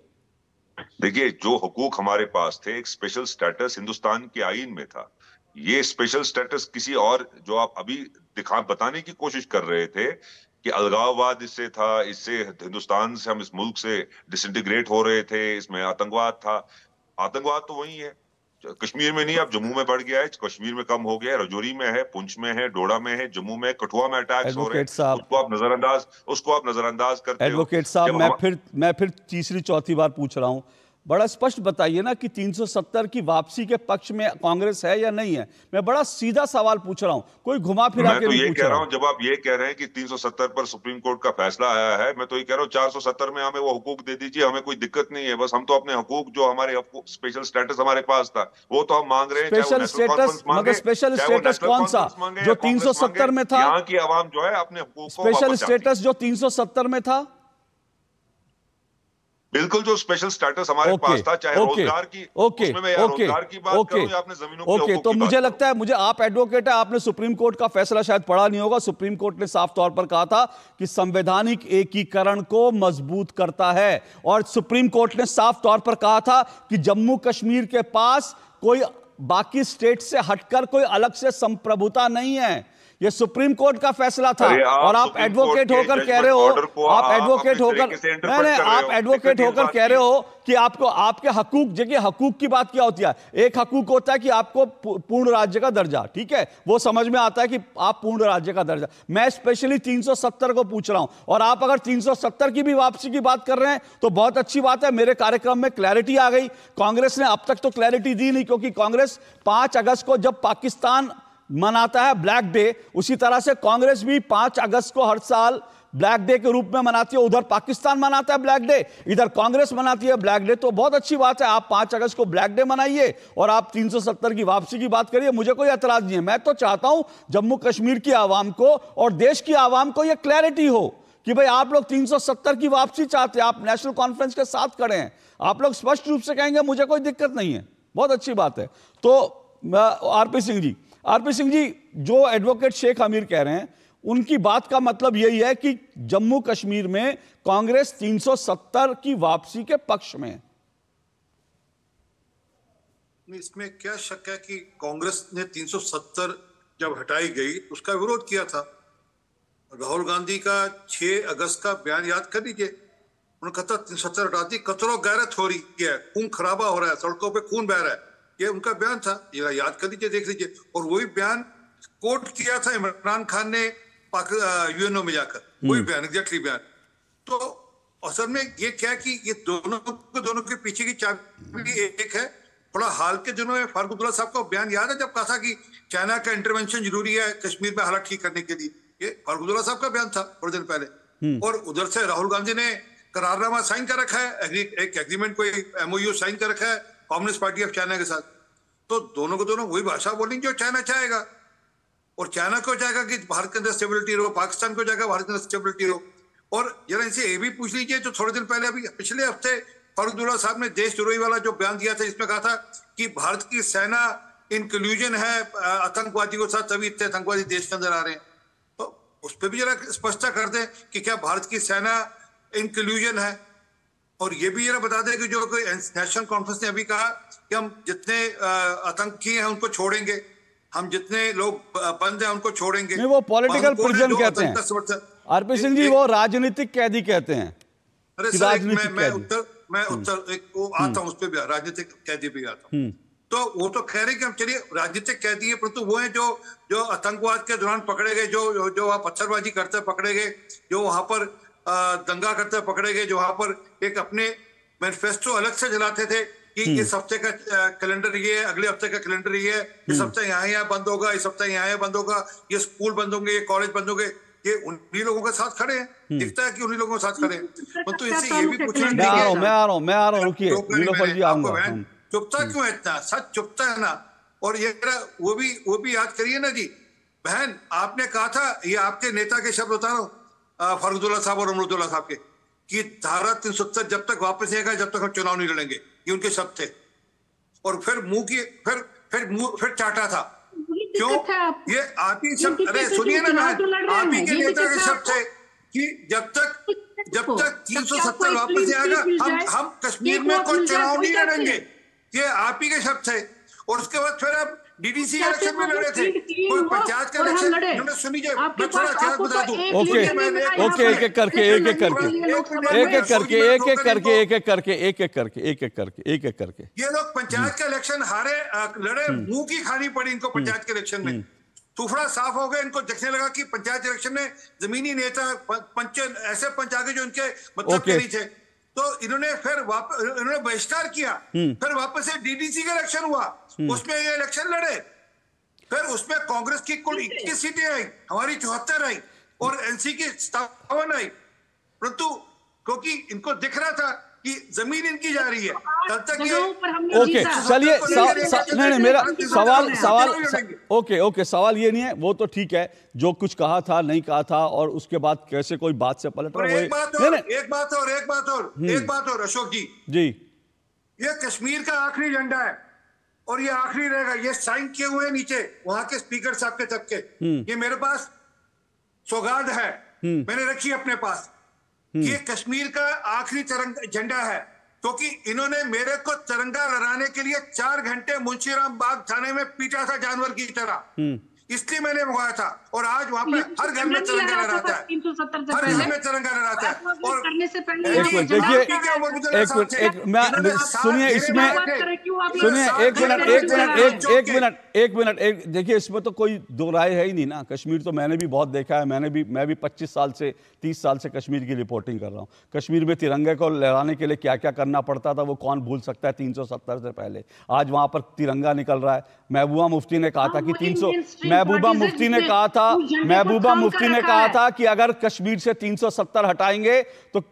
देखिए, जो हुकूक हमारे पास थे, एक स्पेशल स्टेटस हिंदुस्तान के आईन में था। ये स्पेशल स्टेटस किसी और, जो आप अभी बताने की कोशिश कर रहे थे कि अलगाववाद इससे था, इससे हिंदुस्तान से, हम इस मुल्क से डिसइंटीग्रेट हो रहे थे, इसमें आतंकवाद था। आतंकवाद तो वही है, कश्मीर में नहीं, अब जम्मू में बढ़ गया है, कश्मीर में कम हो गया है, रजौरी में है, पुंछ में है, डोडा में है, जम्मू में, कठुआ में अटैक्स हो रहे हैं। उसको आप नजरअंदाज करते हो। एडवोकेट साहब, मैं फिर तीसरी चौथी बार पूछ रहा हूं, बड़ा स्पष्ट बताइए ना कि 370 की वापसी के पक्ष में कांग्रेस है या नहीं है? मैं बड़ा सीधा सवाल पूछ रहा हूं, कोई घुमा फिरा के नहीं पूछ रहा हूं। जब आप ये कह रहे हैं कि 370 पर सुप्रीम कोर्ट का फैसला आया है, मैं तो ये कह रहा हूं 470 में हमें वो हुकूक दे दीजिए, हमें कोई दिक्कत नहीं है। बस हम तो अपने हुकूक, जो हमारे स्पेशल स्टेटस हमारे पास था, वो तो हम मांग रहे हैं। स्पेशल स्टेटस, मगर स्पेशल स्टेटस कौन सा जो 370 में था? यहाँ की आवाम जो है अपने हुकूक को स्पेशल स्टेटस जो 370 में था, बिल्कुल जो स्पेशल स्टेटस हमारे पास था, चाहे रोजगार की, उसमें मैं रोजगार की बात करूं या आपने जमीनों के हकूक की तो बात मुझे लगता है, मुझे आप एडवोकेट है, आपने सुप्रीम कोर्ट का फैसला शायद पढ़ा नहीं होगा। सुप्रीम कोर्ट ने साफ तौर पर कहा था कि संवैधानिक एकीकरण को मजबूत करता है, और सुप्रीम कोर्ट ने साफ तौर पर कहा था कि जम्मू कश्मीर के पास कोई बाकी स्टेट से हटकर कोई अलग से संप्रभुता नहीं है। ये सुप्रीम कोर्ट का फैसला था, और आप एडवोकेट होकर कह रहे हो, आप एडवोकेट होकर, नहीं, आप एडवोकेट होकर कह रहे हो कि आपको आपके हकूक, जगह हकूक की बात क्या होती है? एक हकूक होता है कि आपको पूर्ण राज्य का दर्जा, ठीक है, वो समझ में आता है कि आप पूर्ण राज्य का दर्जा। मैं स्पेशली 370 को पूछ रहा हूं, और आप अगर 370 की भी वापसी की बात कर रहे हैं तो बहुत अच्छी बात है। मेरे कार्यक्रम में क्लैरिटी आ गई। कांग्रेस ने अब तक तो क्लैरिटी दी नहीं, क्योंकि कांग्रेस 5 अगस्त को जब पाकिस्तान मनाता है ब्लैक डे, उसी तरह से कांग्रेस भी 5 अगस्त को हर साल ब्लैक डे के रूप में मनाती है। उधर पाकिस्तान मनाता है ब्लैक डे, इधर कांग्रेस मनाती है ब्लैक डे। तो बहुत अच्छी बात है, आप 5 अगस्त को ब्लैक डे मनाइए और आप 370 की वापसी की बात करिए, मुझे कोई एतराज नहीं है। मैं तो चाहता हूं जम्मू कश्मीर की आवाम को और देश की आवाम को यह क्लैरिटी हो कि भाई आप लोग 370 की वापसी चाहते हैं, आप नेशनल कॉन्फ्रेंस के साथ खड़े हैं, आप लोग स्पष्ट रूप से कहेंगे मुझे कोई दिक्कत नहीं है, बहुत अच्छी बात है। तो आरपी सिंह जी, जो एडवोकेट शेख अमीर कह रहे हैं, उनकी बात का मतलब यही है कि जम्मू कश्मीर में कांग्रेस 370 की वापसी के पक्ष में है। इसमें क्या शक है कि कांग्रेस ने 370 जब हटाई गई उसका विरोध किया था। राहुल गांधी का 6 अगस्त का बयान याद कर लीजिए, उन्होंने कहा था 370 हटा दी, कतरो गैरत हो रही है, खून खराबा हो रहा है, सड़कों पे खून बह रहा है, ये उनका बयान था। ये याद कर लीजिए, देख लीजिए। और वही बयान कोट किया था इमरान खान ने यूएनओ में जाकर, वही बयान, एग्जैक्टली बयान। तो असल में ये क्या है कि ये दोनों के पीछे की चाबी एक है। थोड़ा हाल के दिनों में फारूक अब्दुल्ला साहब का बयान याद है जब कहा था कि चाइना का इंटरवेंशन जरूरी है कश्मीर में हालात ठीक करने के लिए, ये फारूक अब्दुल्ला साहब का बयान था थोड़े दिन पहले। और उधर से राहुल गांधी ने करारनामा साइन कर रखा है, एक एग्रीमेंट को MOU साइन कर रखा है कम्युनिस्ट पार्टी ऑफ चाइना के साथ। तो दोनों को दोनों वही भाषा बोलेंगे जो चाइना चाहेगा, और चाइना को चाहेगा कि भारत के अंदर स्टेबिलिटी रहो, पाकिस्तान को चाहेगा भारत के अंदर स्टेबिलिटी रहो। और जरा इनसे ये भी पूछ लीजिए, जो थोड़े दिन पहले अभी पिछले हफ्ते फारूक अब्दुल्ला साहब ने देशद्रोही वाला जो बयान दिया था, इसमें कहा था कि भारत की सेना इंक्लूजन है आतंकवादियों के साथ, तभी इतने आतंकवादी देश के अंदर आ रहे हैं। तो उस पर भी जरा स्पष्टता कर दें कि क्या भारत की सेना इंक्लूजन है। और ये भी जरा बता दें कि जो कोई नेशनल कॉन्फ्रेंस ने अभी कहा कि हम जितने आतंकी हैं उनको छोड़ेंगे, हम जितने लोग बंद हैं उनको छोड़ेंगे। नहीं, वो पॉलिटिकल प्रिजन कहते हैं आरपी सिंह जी, वो राजनीतिक कैदी कहते हैं। अरे सर, मैं उत्तर आता हूँ, उस पर भी राजनीतिक कैदी भी आता हूँ। तो वो तो कह रहे कि हम चलिए राजनीतिक कैदी है, परंतु वो हैं जो आतंकवाद के दौरान पकड़े गए, जो वहाँ पत्थरबाजी करते पकड़े गए, जो वहां पर दंगा करते पकड़े गए, जो वहां पर एक अपने मैनिफेस्टो अलग से चलाते थे कि इस हफ्ते का कैलेंडर ये है, अगले हफ्ते का कैलेंडर ये है, इस हफ्ते यहाँ बंद होगा, इस हफ्ते यहाँ बंद होगा, ये स्कूल बंद होंगे, ये कॉलेज बंद होंगे। ये उन्हीं लोगों के साथ खड़े हैं, दिखता है कि उन्हीं लोगों के साथ खड़े हैं। तो इससे ये भी पूछना, मैं आ रहा हूँ, रुकिए, नीलोफर जी आऊंगा। चुपता क्यों है इतना? सच चुपता है ना। और ये वो भी याद करिए ना जी, बहन आपने कहा था, ये आपके नेता के शब्द बता रहा हूँ, फारूक अब्दुल्ला साहब और अमरुद्दौला साहब के, कि धारा 370 जब तक वापस नहीं आएगा जब तक हम चुनाव नहीं लड़ेंगे, ये उनके शब्द थे। और फिर चाटा था, क्यों? ये आप ही सब, अरे सुनिए ना, आप ही के नेता के शब्द थे कि जब तक 370 वापस नहीं आएगा हम कश्मीर में कोई चुनाव नहीं लड़ेंगे, ये आप ही के शब्द थे। और उसके बाद फिर आप DDC इलेक्शन में लड़े थे, कोई पंचायत का इलेक्शन, इन्होंने सुनिए, मैं थोड़ा इतिहास बता दूं। ओके, एक एक करके ये लोग पंचायत का इलेक्शन लड़े, मुंह की खानी पड़ी इनको पंचायत के इलेक्शन में। टुकड़ा साफ हो गया, इनको देखने लगा कि पंचायत इलेक्शन में जमीनी नेता ऐसे पंच आ गए जो इनके मतलब के नहीं थे। तो इन्होंने बहिष्कार किया, फिर वापस से DDC का इलेक्शन हुआ, उसमें ये इलेक्शन लड़े, फिर उसमें कांग्रेस की कुल 21 सीटें आई, हमारी 74 आई और NC की 57 आई। परंतु क्योंकि इनको दिख रहा था कि जमीन इनकी जा रही है, कल तक ये ओके चलिए नहीं मेरा सवाल ओके सवाल ये नहीं है, वो तो ठीक है जो कुछ कहा था नहीं कहा था और उसके बाद कैसे कोई बात से पलट रहा है। एक बात और अशोक जी, ये कश्मीर का आखिरी झंडा है और ये आखिरी रहेगा। ये साइन किए हुए नीचे वहां के स्पीकर साहब के तक के, ये मेरे पास सौगात है, मैंने रखी अपने पास। ये कश्मीर का आखिरी झंडा है क्योंकि इन्होंने मेरे को तिरंगा लहराने के लिए 4 घंटे मुंशीराम बाग थाने में पीटा था जानवर की तरह, इसलिए मैंने मंगवाया था। और आज वहां पे हर घर में तिरंगा लहराता है, हर घर में तिरंगा लहराता है। और देखिए इसमें तो कोई दो राय है ही नहीं ना। कश्मीर तो मैंने भी बहुत देखा है, मैं भी 25 साल से 30 साल से कश्मीर की रिपोर्टिंग कर रहा हूँ। कश्मीर में तिरंगे को लहराने के लिए क्या क्या करना पड़ता था वो कौन भूल सकता है 370 से पहले। आज वहां पर तिरंगा निकल रहा है। महबूबा मुफ्ती ने कहा था कि महबूबा मुफ्ती ने कहा था कि अगर कश्मीर से 370 हटाएंगे तो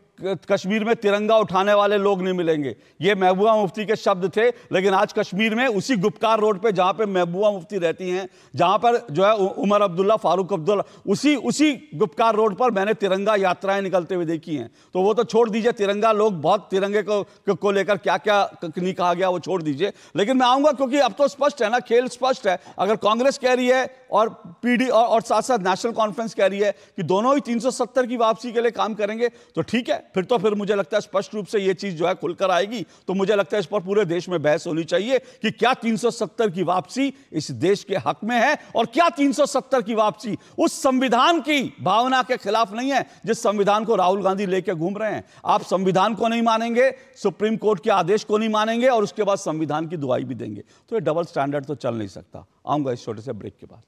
कश्मीर में तिरंगा उठाने वाले लोग नहीं मिलेंगे। ये महबूबा मुफ्ती के शब्द थे। लेकिन आज कश्मीर में उसी गुपकार रोड पे जहां पे महबूबा मुफ्ती रहती हैं, जहां पर जो है उमर अब्दुल्ला, फारूक अब्दुल्ला, उसी गुपकार रोड पर मैंने तिरंगा यात्राएं निकलते हुए देखी हैं। तो वो तो छोड़ दीजिए, तिरंगा लोग बहुत तिरंगे को लेकर क्या क्या नहीं कहा गया वो छोड़ दीजिए। लेकिन मैं आऊंगा क्योंकि अब तो स्पष्ट है ना, खेल स्पष्ट है। अगर कांग्रेस कह रही है और पीडी और साथ साथ नेशनल कॉन्फ्रेंस कह रही है कि दोनों ही 370 की वापसी के लिए काम करेंगे तो ठीक है, फिर मुझे लगता है स्पष्ट रूप से यह चीज जो है खुलकर आएगी। तो मुझे लगता है इस पर पूरे देश में बहस होनी चाहिए कि क्या 370 की वापसी इस देश के हक में है और क्या 370 की वापसी उस संविधान की भावना के खिलाफ नहीं है जिस संविधान को राहुल गांधी लेकर घूम रहे हैं। आप संविधान को नहीं मानेंगे, सुप्रीम कोर्ट के आदेश को नहीं मानेंगे और उसके बाद संविधान की दुहाई भी देंगे, तो ये डबल स्टैंडर्ड तो चल नहीं सकता। आऊंगा इस छोटे से ब्रेक के बाद।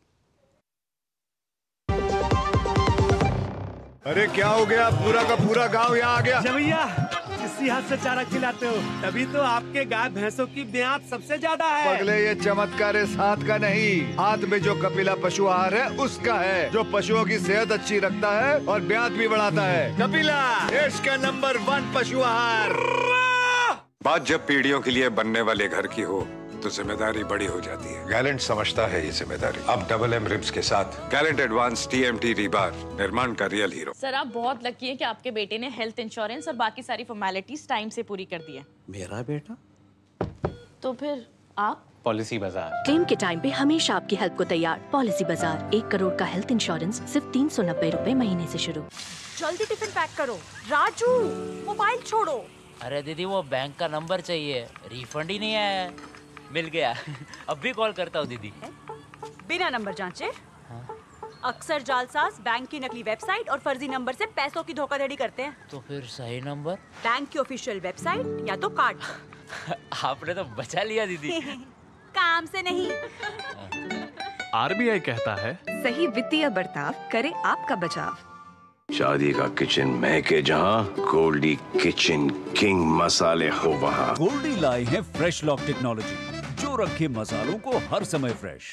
अरे क्या हो गया, पूरा का पूरा गांव यहाँ आ गया। भैया इसी हाथ से चारा खिलाते हो, तभी तो आपके गाय भैंसों की ब्याज सबसे ज्यादा है। पगले ये चमत्कार इस हाथ का नहीं, हाथ में जो कपिला पशु आहार है उसका है, जो पशुओं की सेहत अच्छी रखता है और ब्याज भी बढ़ाता है। कपिला देश का नंबर 1 पशु आहार। बात जब पीढ़ियों के लिए बनने वाले घर की हो तो जिम्मेदारी बड़ी हो जाती है। गैलेंट समझता है ये जिम्मेदारी। अब डबल एम रिब्स के साथ गैलेंट एडवांस TMT रीबार, निर्माण का रियल हीरो। सर आप बहुत लकी हैं कि आपके बेटे ने हेल्थ इंश्योरेंस और बाकी सारी फॉर्मेलिटीज टाइम से पूरी कर दी है। मेरा बेटा? तो फिर आप? पॉलिसी बाजार। क्लेम के टाइम पे हमेशा आपकी हेल्प को तैयार। पॉलिसी बाजार, 1 करोड़ का हेल्थ इंश्योरेंस सिर्फ 390 रुपए महीने से शुरू। जल्दी टिफिन पैक करो। राजू मोबाइल छोड़ो। अरे दीदी वो बैंक का नंबर चाहिए, रिफंड ही नहीं आया। मिल गया। अब भी कॉल करता हूँ दीदी। बिना नंबर जांचे? हाँ? अक्सर जालसाज बैंक की नकली वेबसाइट और फर्जी नंबर से पैसों की धोखाधड़ी करते हैं। तो फिर सही नंबर? बैंक की ऑफिशियल वेबसाइट या तो कार्ड। आपने तो बचा लिया दीदी। काम से नहीं। RBI कहता है सही वित्तीय बर्ताव करे आपका बचाव। शादी का किचन महके जहाँ, गोल्डी किचन किंग मसाले हो वहाँ। गोल्डी लाई है फ्रेश लॉक टेक्नोलॉजी जो रखे मसालों को हर समय फ्रेश।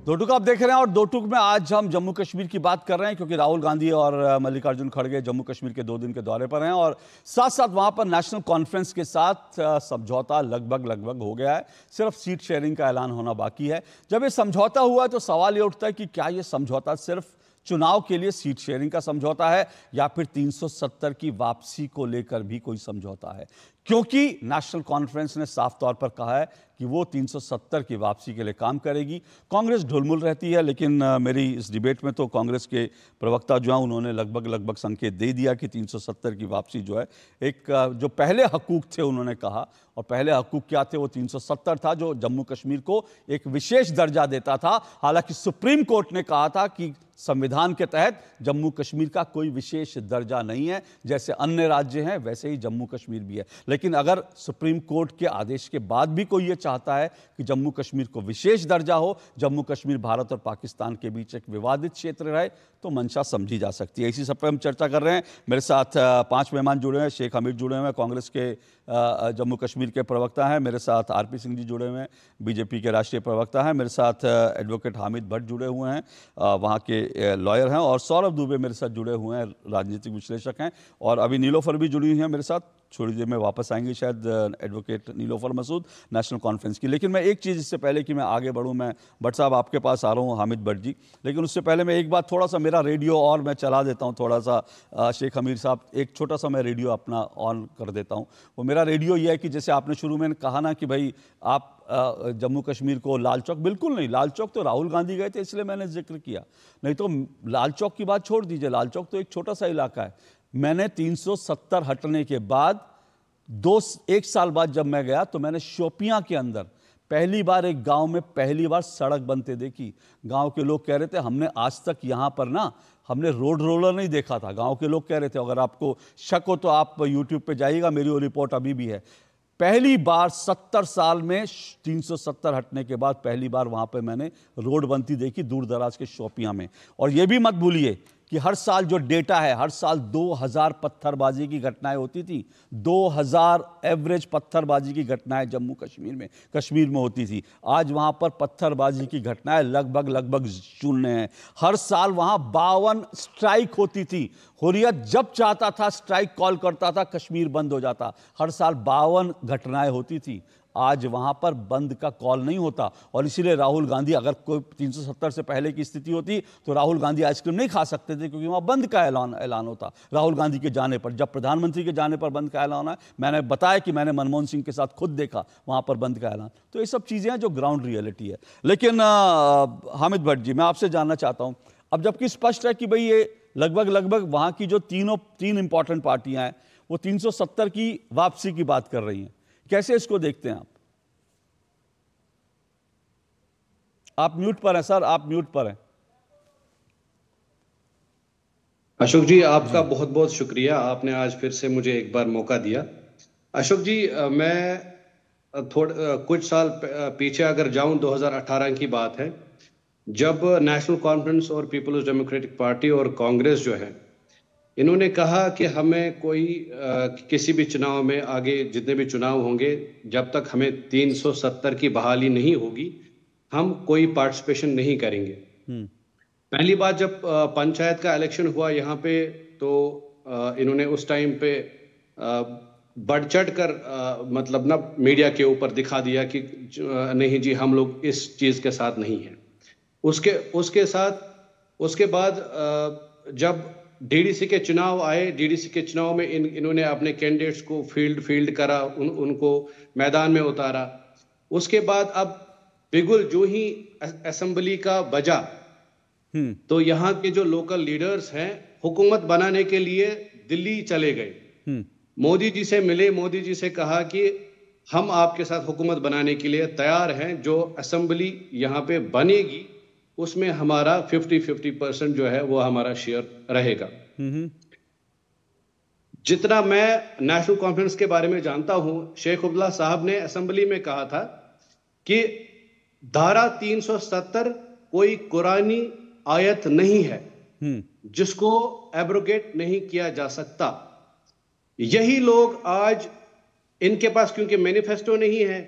दो टूक आप देख रहे हैं और दो टूक में आज हम जम्मू कश्मीर की बात कर रहे हैं क्योंकि राहुल गांधी और मल्लिकार्जुन खड़गे जम्मू कश्मीर के 2 दिन के दौरे पर हैं और साथ साथ वहां पर नेशनल कॉन्फ्रेंस के साथ समझौता लगभग हो गया है। सिर्फ सीट शेयरिंग का ऐलान होना बाकी है। जब ये समझौता हुआ है तो सवाल ये उठता है कि क्या ये समझौता सिर्फ चुनाव के लिए सीट शेयरिंग का समझौता है या फिर 370 की वापसी को लेकर भी कोई समझौता है, क्योंकि नेशनल कॉन्फ्रेंस ने साफ तौर पर कहा है कि वो 370 की वापसी के लिए काम करेगी। कांग्रेस ढुलमुल रहती है, लेकिन मेरी इस डिबेट में तो कांग्रेस के प्रवक्ता जो हैं उन्होंने लगभग संकेत दे दिया कि 370 की वापसी जो है एक जो पहले हकूक थे उन्होंने कहा, और पहले हकूक क्या थे, वो 370 था जो जम्मू कश्मीर को एक विशेष दर्जा देता था। हालांकि सुप्रीम कोर्ट ने कहा था कि संविधान के तहत जम्मू कश्मीर का कोई विशेष दर्जा नहीं है, जैसे अन्य राज्य हैं वैसे ही जम्मू कश्मीर भी है। लेकिन अगर सुप्रीम कोर्ट के आदेश के बाद भी कोई ये चाहता है कि जम्मू कश्मीर को विशेष दर्जा हो, जम्मू कश्मीर भारत और पाकिस्तान के बीच एक विवादित क्षेत्र रहे, तो मंशा समझी जा सकती है। इसी सब पर हम चर्चा कर रहे हैं। मेरे साथ 5 मेहमान जुड़े हैं। शेख हमीद जुड़े हुए हैं, कांग्रेस के जम्मू कश्मीर के प्रवक्ता हैं। मेरे साथ आरपी सिंह जी जुड़े हुए हैं, बीजेपी के राष्ट्रीय प्रवक्ता हैं। मेरे साथ एडवोकेट हामिद भट्ट जुड़े हुए हैं, वहाँ के लॉयर हैं। और सौरभ दुबे मेरे साथ जुड़े हुए हैं, राजनीतिक विश्लेषक हैं। और अभी नीलोफर भी जुड़ी हुई हैं मेरे साथ, थोड़ी देर में वापस आएंगे शायद एडवोकेट नीलोफर मसूद नेशनल कॉन्फ्रेंस की। लेकिन मैं एक चीज़, इससे पहले कि मैं आगे बढ़ूं, मैं भट्ट साहब आपके पास आ रहा हूं, हामिद भट्ट जी, लेकिन उससे पहले मैं एक बात, थोड़ा सा मेरा रेडियो और मैं चला देता हूं थोड़ा सा। शेख हमीद साहब, एक छोटा सा मैं रेडियो अपना ऑन कर देता हूं। वो मेरा रेडियो ये है कि जैसे आपने शुरू में कहा ना कि भाई आप जम्मू कश्मीर को लाल चौक, बिल्कुल नहीं, लाल चौक तो राहुल गांधी गए थे इसलिए मैंने जिक्र किया, नहीं तो लाल चौक की बात छोड़ दीजिए, लाल चौक तो एक छोटा सा इलाका है। मैंने 370 हटने के बाद 1 साल बाद जब मैं गया तो मैंने शोपियां के अंदर पहली बार एक गांव में पहली बार सड़क बनते देखी। गांव के लोग कह रहे थे हमने आज तक यहां पर ना हमने रोड रोलर नहीं देखा था। गांव के लोग कह रहे थे, अगर आपको शक हो तो आप यूट्यूब पे जाइएगा, मेरी वो रिपोर्ट अभी भी है। पहली बार 70 साल में 370 हटने के बाद पहली बार वहां पे मैंने रोड बनती देखी दूर दराज के शोपियां में। और ये भी मत भूलिए कि हर साल जो डेटा है, हर साल 2000 पत्थरबाजी की घटनाएं होती थी। 2000 एवरेज पत्थरबाजी की घटनाएं जम्मू कश्मीर में होती थी। आज वहां पर पत्थरबाजी की घटनाएं लगभग शून्य हैं। हर साल वहां 52 स्ट्राइक होती थी। हुर्रियत जब चाहता था स्ट्राइक कॉल करता था, कश्मीर बंद हो जाता। हर साल 52 घटनाएं होती थी। आज वहां पर बंद का कॉल नहीं होता। और इसीलिए राहुल गांधी, अगर कोई 370 से पहले की स्थिति होती तो राहुल गांधी आइसक्रीम नहीं खा सकते थे, क्योंकि वहां बंद का ऐलान होता राहुल गांधी के जाने पर। जब प्रधानमंत्री के जाने पर बंद का ऐलान है, मैंने बताया कि मैंने मनमोहन सिंह के साथ खुद देखा वहां पर बंद का ऐलान। तो ये सब चीजें हैं जो ग्राउंड रियलिटी है। लेकिन हामिद भट्ट जी, मैं आपसे जानना चाहता हूं, अब जबकि स्पष्ट है कि भाई ये लगभग वहां की जो तीन इंपॉर्टेंट पार्टियां हैं वो 370 की वापसी की बात कर रही हैं, कैसे इसको देखते हैं आप म्यूट पर हैं सर, आप म्यूट पर हैं। अशोक जी, आपका बहुत बहुत शुक्रिया, आपने आज फिर से मुझे एक बार मौका दिया। अशोक जी, मैं कुछ साल पीछे अगर जाऊं, 2018 की बात है, जब नेशनल कॉन्फ्रेंस और पीपल्स डेमोक्रेटिक पार्टी और कांग्रेस जो है, इन्होंने कहा कि हमें कोई किसी भी चुनाव में, आगे जितने भी चुनाव होंगे, जब तक हमें 370 की बहाली नहीं होगी हम कोई पार्टिसिपेशन नहीं करेंगे। पहली बार जब पंचायत का इलेक्शन हुआ यहाँ पे, तो इन्होंने उस टाइम पे बढ़ चढ़ कर मतलब ना मीडिया के ऊपर दिखा दिया कि नहीं जी, हम लोग इस चीज के साथ नहीं हैं। उसके बाद जब डीडीसी के चुनाव आए, डीडीसी के चुनाव में इन्होंने अपने कैंडिडेट्स को फील्ड करा, उनको मैदान में उतारा। उसके बाद अब बिगुल जो ही असेंबली का बजा, तो यहाँ के जो लोकल लीडर्स हैं हुकूमत बनाने के लिए दिल्ली चले गए। मोदी जी से मिले, मोदी जी से कहा कि हम आपके साथ हुकूमत बनाने के लिए तैयार हैं, जो असेंबली यहाँ पे बनेगी उसमें हमारा 50-50% जो है वो हमारा शेयर रहेगा। जितना मैं नेशनल कॉन्फ्रेंस के बारे में जानता हूं, शेख अब्दुल्ला साहब ने असेंबली में कहा था कि धारा 370 कोई कुरानी आयत नहीं है जिसको एब्रोगेट नहीं किया जा सकता। यही लोग आज, इनके पास क्योंकि मैनिफेस्टो नहीं है,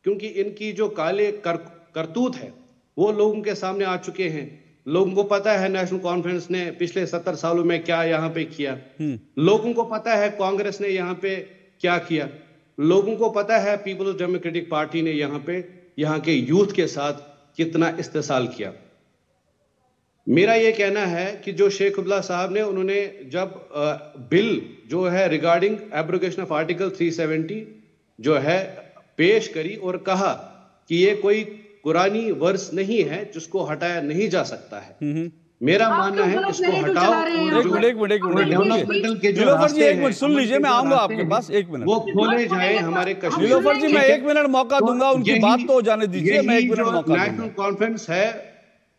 क्योंकि इनकी जो काले करतूत है वो लोगों के सामने आ चुके हैं। लोगों को पता है नेशनल कॉन्फ्रेंस ने पिछले 70 सालों में क्या यहाँ पे किया। लोगों को पता है कांग्रेस ने यहाँ पे क्या किया। लोगों को पता है पीपल्स डेमोक्रेटिक पार्टी ने यहाँ पे यहाँ के यूथ के साथ कितना इस्तेसाल किया। मेरा ये कहना है कि जो शेख अब्दुल्ला साहब ने, उन्होंने जब बिल जो है रिगार्डिंग एब्रोगेशन ऑफ आर्टिकल 370 जो है पेश करी और कहा कि ये कोई कुरानी वर्स नहीं है जिसको हटाया नहीं जा सकता है। मेरा मानना है इसको हटाओ। एक मिनट सुन लीजिए, मैं आऊंगा आपके पास, एक मिनट वो खोले जाए हमारे कश्मीर। नीलोफर जी, मैं 1 मिनट मौका दूंगा, उनकी बात तो जाने दीजिए, मैं 1 मिनट मौका। नेशनल कॉन्फ्रेंस है,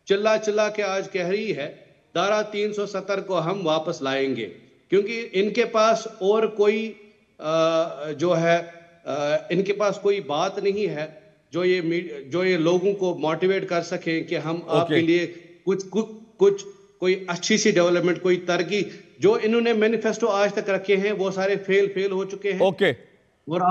चिल्ला के आज कह रही है धारा 370 को हम वापस लाएंगे, क्योंकि इनके पास और कोई जो है इनके पास कोई बात नहीं है जो ये लोगों को मोटिवेट कर सके कि हम आपके लिए कुछ कोई अच्छी सी डेवलपमेंट, कोई तरक्की, जो इन्होंने मैनिफेस्टो आज तक रखे हैं वो सारे फेल हो चुके हैं। और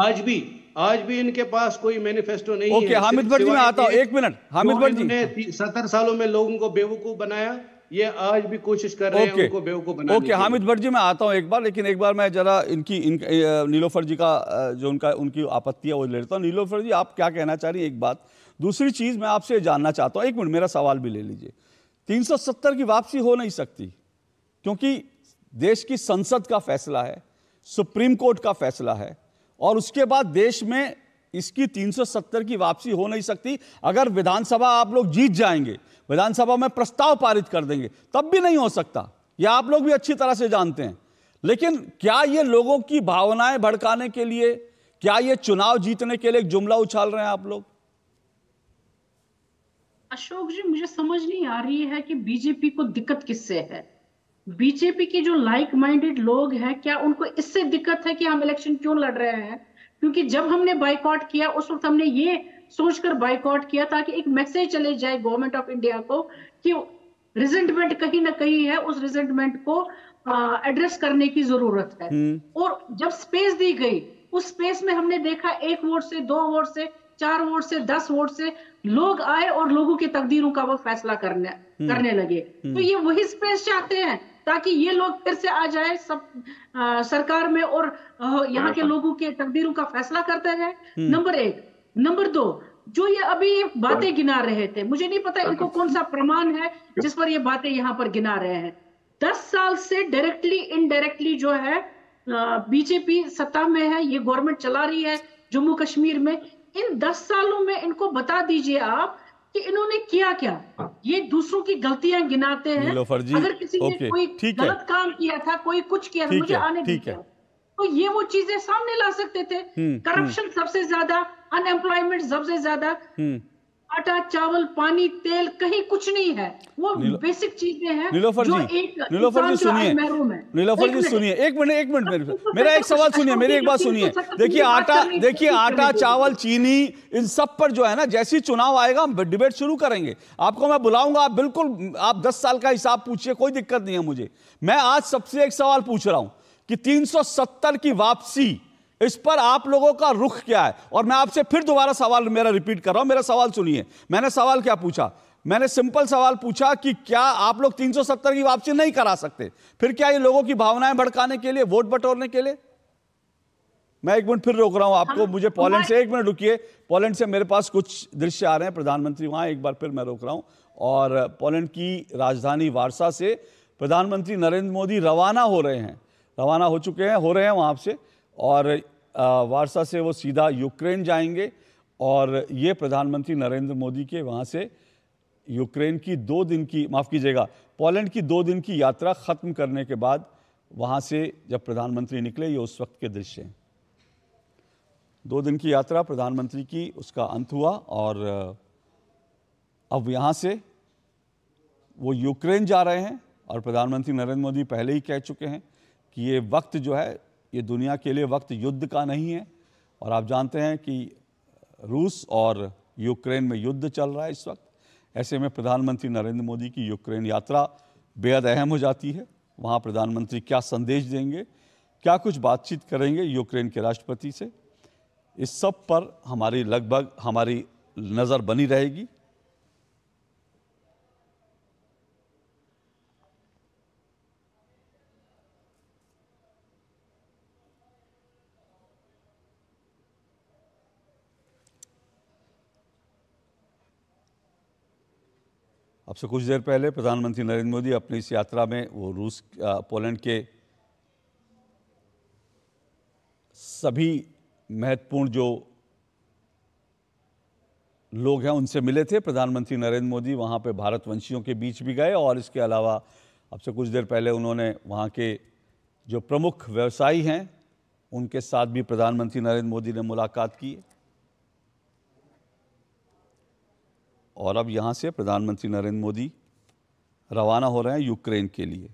आज भी इनके पास कोई मैनिफेस्टो नहीं है। हामिद भट्ट जी मैं आता हूं, 1 मिनट। हामिद भट्ट जी ने 70 सालों में लोगों को बेवकूफ बनाया, ये आज भी कोशिश कर रहे हैं उनको बेवकूफ बनाने की। हामिद भट्ट जी मैं आता हूं एक बार, लेकिन एक बार मैं जरा नीलोफर जी का जो उनकी आपत्ति है वो लेता हूं। नीलोफर जी आप क्या कहना चाह रही हैं, एक बात। दूसरी चीज मैं आपसे जानना चाहता हूं, 1 मिनट मेरा सवाल भी ले लीजिए। 370 की वापसी हो नहीं सकती क्योंकि देश की संसद का फैसला है, सुप्रीम कोर्ट का फैसला है, और उसके बाद देश में इसकी 370 की वापसी हो नहीं सकती। अगर विधानसभा आप लोग जीत जाएंगे, विधानसभा में प्रस्ताव पारित कर देंगे, तब भी नहीं हो सकता। यह आप लोग भी अच्छी तरह से जानते हैं। लेकिन क्या ये लोगों की भावनाएं भड़काने के लिए, क्या ये चुनाव जीतने के लिए एक जुमला उछाल रहे हैं आप लोग? अशोक जी, मुझे समझ नहीं आ रही है कि बीजेपी को दिक्कत किससे है। बीजेपी के जो लाइक माइंडेड लोग हैं, क्या उनको इससे दिक्कत है कि हम इलेक्शन क्यों लड़ रहे हैं? क्योंकि जब हमने बाइकआउट किया उस वक्त हमने ये सोचकर बाइकआउट किया ताकि एक मैसेज चले जाए गवर्नमेंट ऑफ इंडिया को कि रिजेंटमेंट कहीं ना कहीं है, उस रिजेंटमेंट को एड्रेस करने की जरूरत है। और जब स्पेस दी गई, उस स्पेस में हमने देखा 1 वोट से, 2 वोट से, 4 वोट से, 10 वोट से लोग आए और लोगों की तकदीरों का वो फैसला करने लगे। तो ये वही स्पेस चाहते हैं ताकि ये लोग फिर से आ जाए सरकार में और यहाँ के लोगों के तकदीरों का फैसला करते रहे। नंबर 1। नंबर 2, जो ये अभी बातें गिना रहे थे, मुझे नहीं पता इनको कौन सा प्रमाण है जिस पर ये बातें यहाँ पर गिना रहे हैं। 10 साल से डायरेक्टली इनडायरेक्टली जो है बीजेपी सत्ता में है, ये गवर्नमेंट चला रही है जम्मू कश्मीर में। इन 10 सालों में इनको बता दीजिए आप कि इन्होंने किया क्या। ये दूसरों की गलतियां गिनाते हैं। अगर किसी ने कोई गलत काम किया था, कोई कुछ किया था, मुझे आने दीजिए, तो ये वो चीजें सामने ला सकते थे। करप्शन सबसे ज्यादा, अनएम्प्लॉयमेंट सबसे ज्यादा, आटा चावल पानी तेल कहीं कुछ नहीं है। वो बेसिक चीजें हैं जो एक नीलोफर जी सुनिए, नीलोफर जी सुनिए, एक मिनट मेरा एक सवाल सुनिए, मेरी एक बात सुनिए। देखिए आटा चावल चीनी इन सब पर जो है ना, जैसी चुनाव आएगा हम डिबेट शुरू करेंगे। आपको मैं बुलाऊंगा, आप बिल्कुल आप 10 साल का हिसाब पूछिए, कोई दिक्कत नहीं है मुझे। मैं आज सबसे एक सवाल पूछ रहा हूं कि 370 की वापसी, इस पर आप लोगों का रुख क्या है? और मैं आपसे फिर दोबारा सवाल मेरा रिपीट कर रहा हूं, मेरा सवाल सुनिए। मैंने सवाल क्या पूछा? मैंने सिंपल सवाल पूछा कि क्या आप लोग 370 की वापसी नहीं करा सकते? फिर क्या ये लोगों की भावनाएं भड़काने के लिए, वोट बटोरने के लिए? मैं 1 मिनट फिर रोक रहा हूं आपको। मुझे पोलैंड से 1 मिनट रुकिए। पोलैंड से मेरे पास कुछ दृश्य आ रहे हैं, प्रधानमंत्री वहां, एक बार फिर मैं रोक रहा हूं। और पोलैंड की राजधानी वार्सा से प्रधानमंत्री नरेंद्र मोदी रवाना हो रहे हैं, रवाना हो चुके हैं, हो रहे हैं वहां से। और वार्सा से वो सीधा यूक्रेन जाएंगे। और ये प्रधानमंत्री नरेंद्र मोदी के वहाँ से यूक्रेन की 2 दिन की, माफ़ कीजिएगा, पोलैंड की 2 दिन की यात्रा ख़त्म करने के बाद वहाँ से जब प्रधानमंत्री निकले, ये उस वक्त के दृश्य हैं। 2 दिन की यात्रा प्रधानमंत्री की, उसका अंत हुआ और अब यहाँ से वो यूक्रेन जा रहे हैं। और प्रधानमंत्री नरेंद्र मोदी पहले ही कह चुके हैं कि ये वक्त जो है, ये दुनिया के लिए वक्त युद्ध का नहीं है। और आप जानते हैं कि रूस और यूक्रेन में युद्ध चल रहा है इस वक्त। ऐसे में प्रधानमंत्री नरेंद्र मोदी की यूक्रेन यात्रा बेहद अहम हो जाती है। वहाँ प्रधानमंत्री क्या संदेश देंगे, क्या कुछ बातचीत करेंगे यूक्रेन के राष्ट्रपति से, इस सब पर हमारी नज़र बनी रहेगी। अब से कुछ देर पहले प्रधानमंत्री नरेंद्र मोदी अपनी इस यात्रा में वो पोलैंड के सभी महत्वपूर्ण जो लोग हैं उनसे मिले थे। प्रधानमंत्री नरेंद्र मोदी वहाँ पे भारतवंशियों के बीच भी गए और इसके अलावा अब से कुछ देर पहले उन्होंने वहाँ के जो प्रमुख व्यवसायी हैं उनके साथ भी प्रधानमंत्री नरेंद्र मोदी ने मुलाकात की। और अब यहाँ से प्रधानमंत्री नरेंद्र मोदी रवाना हो रहे हैं यूक्रेन के लिए।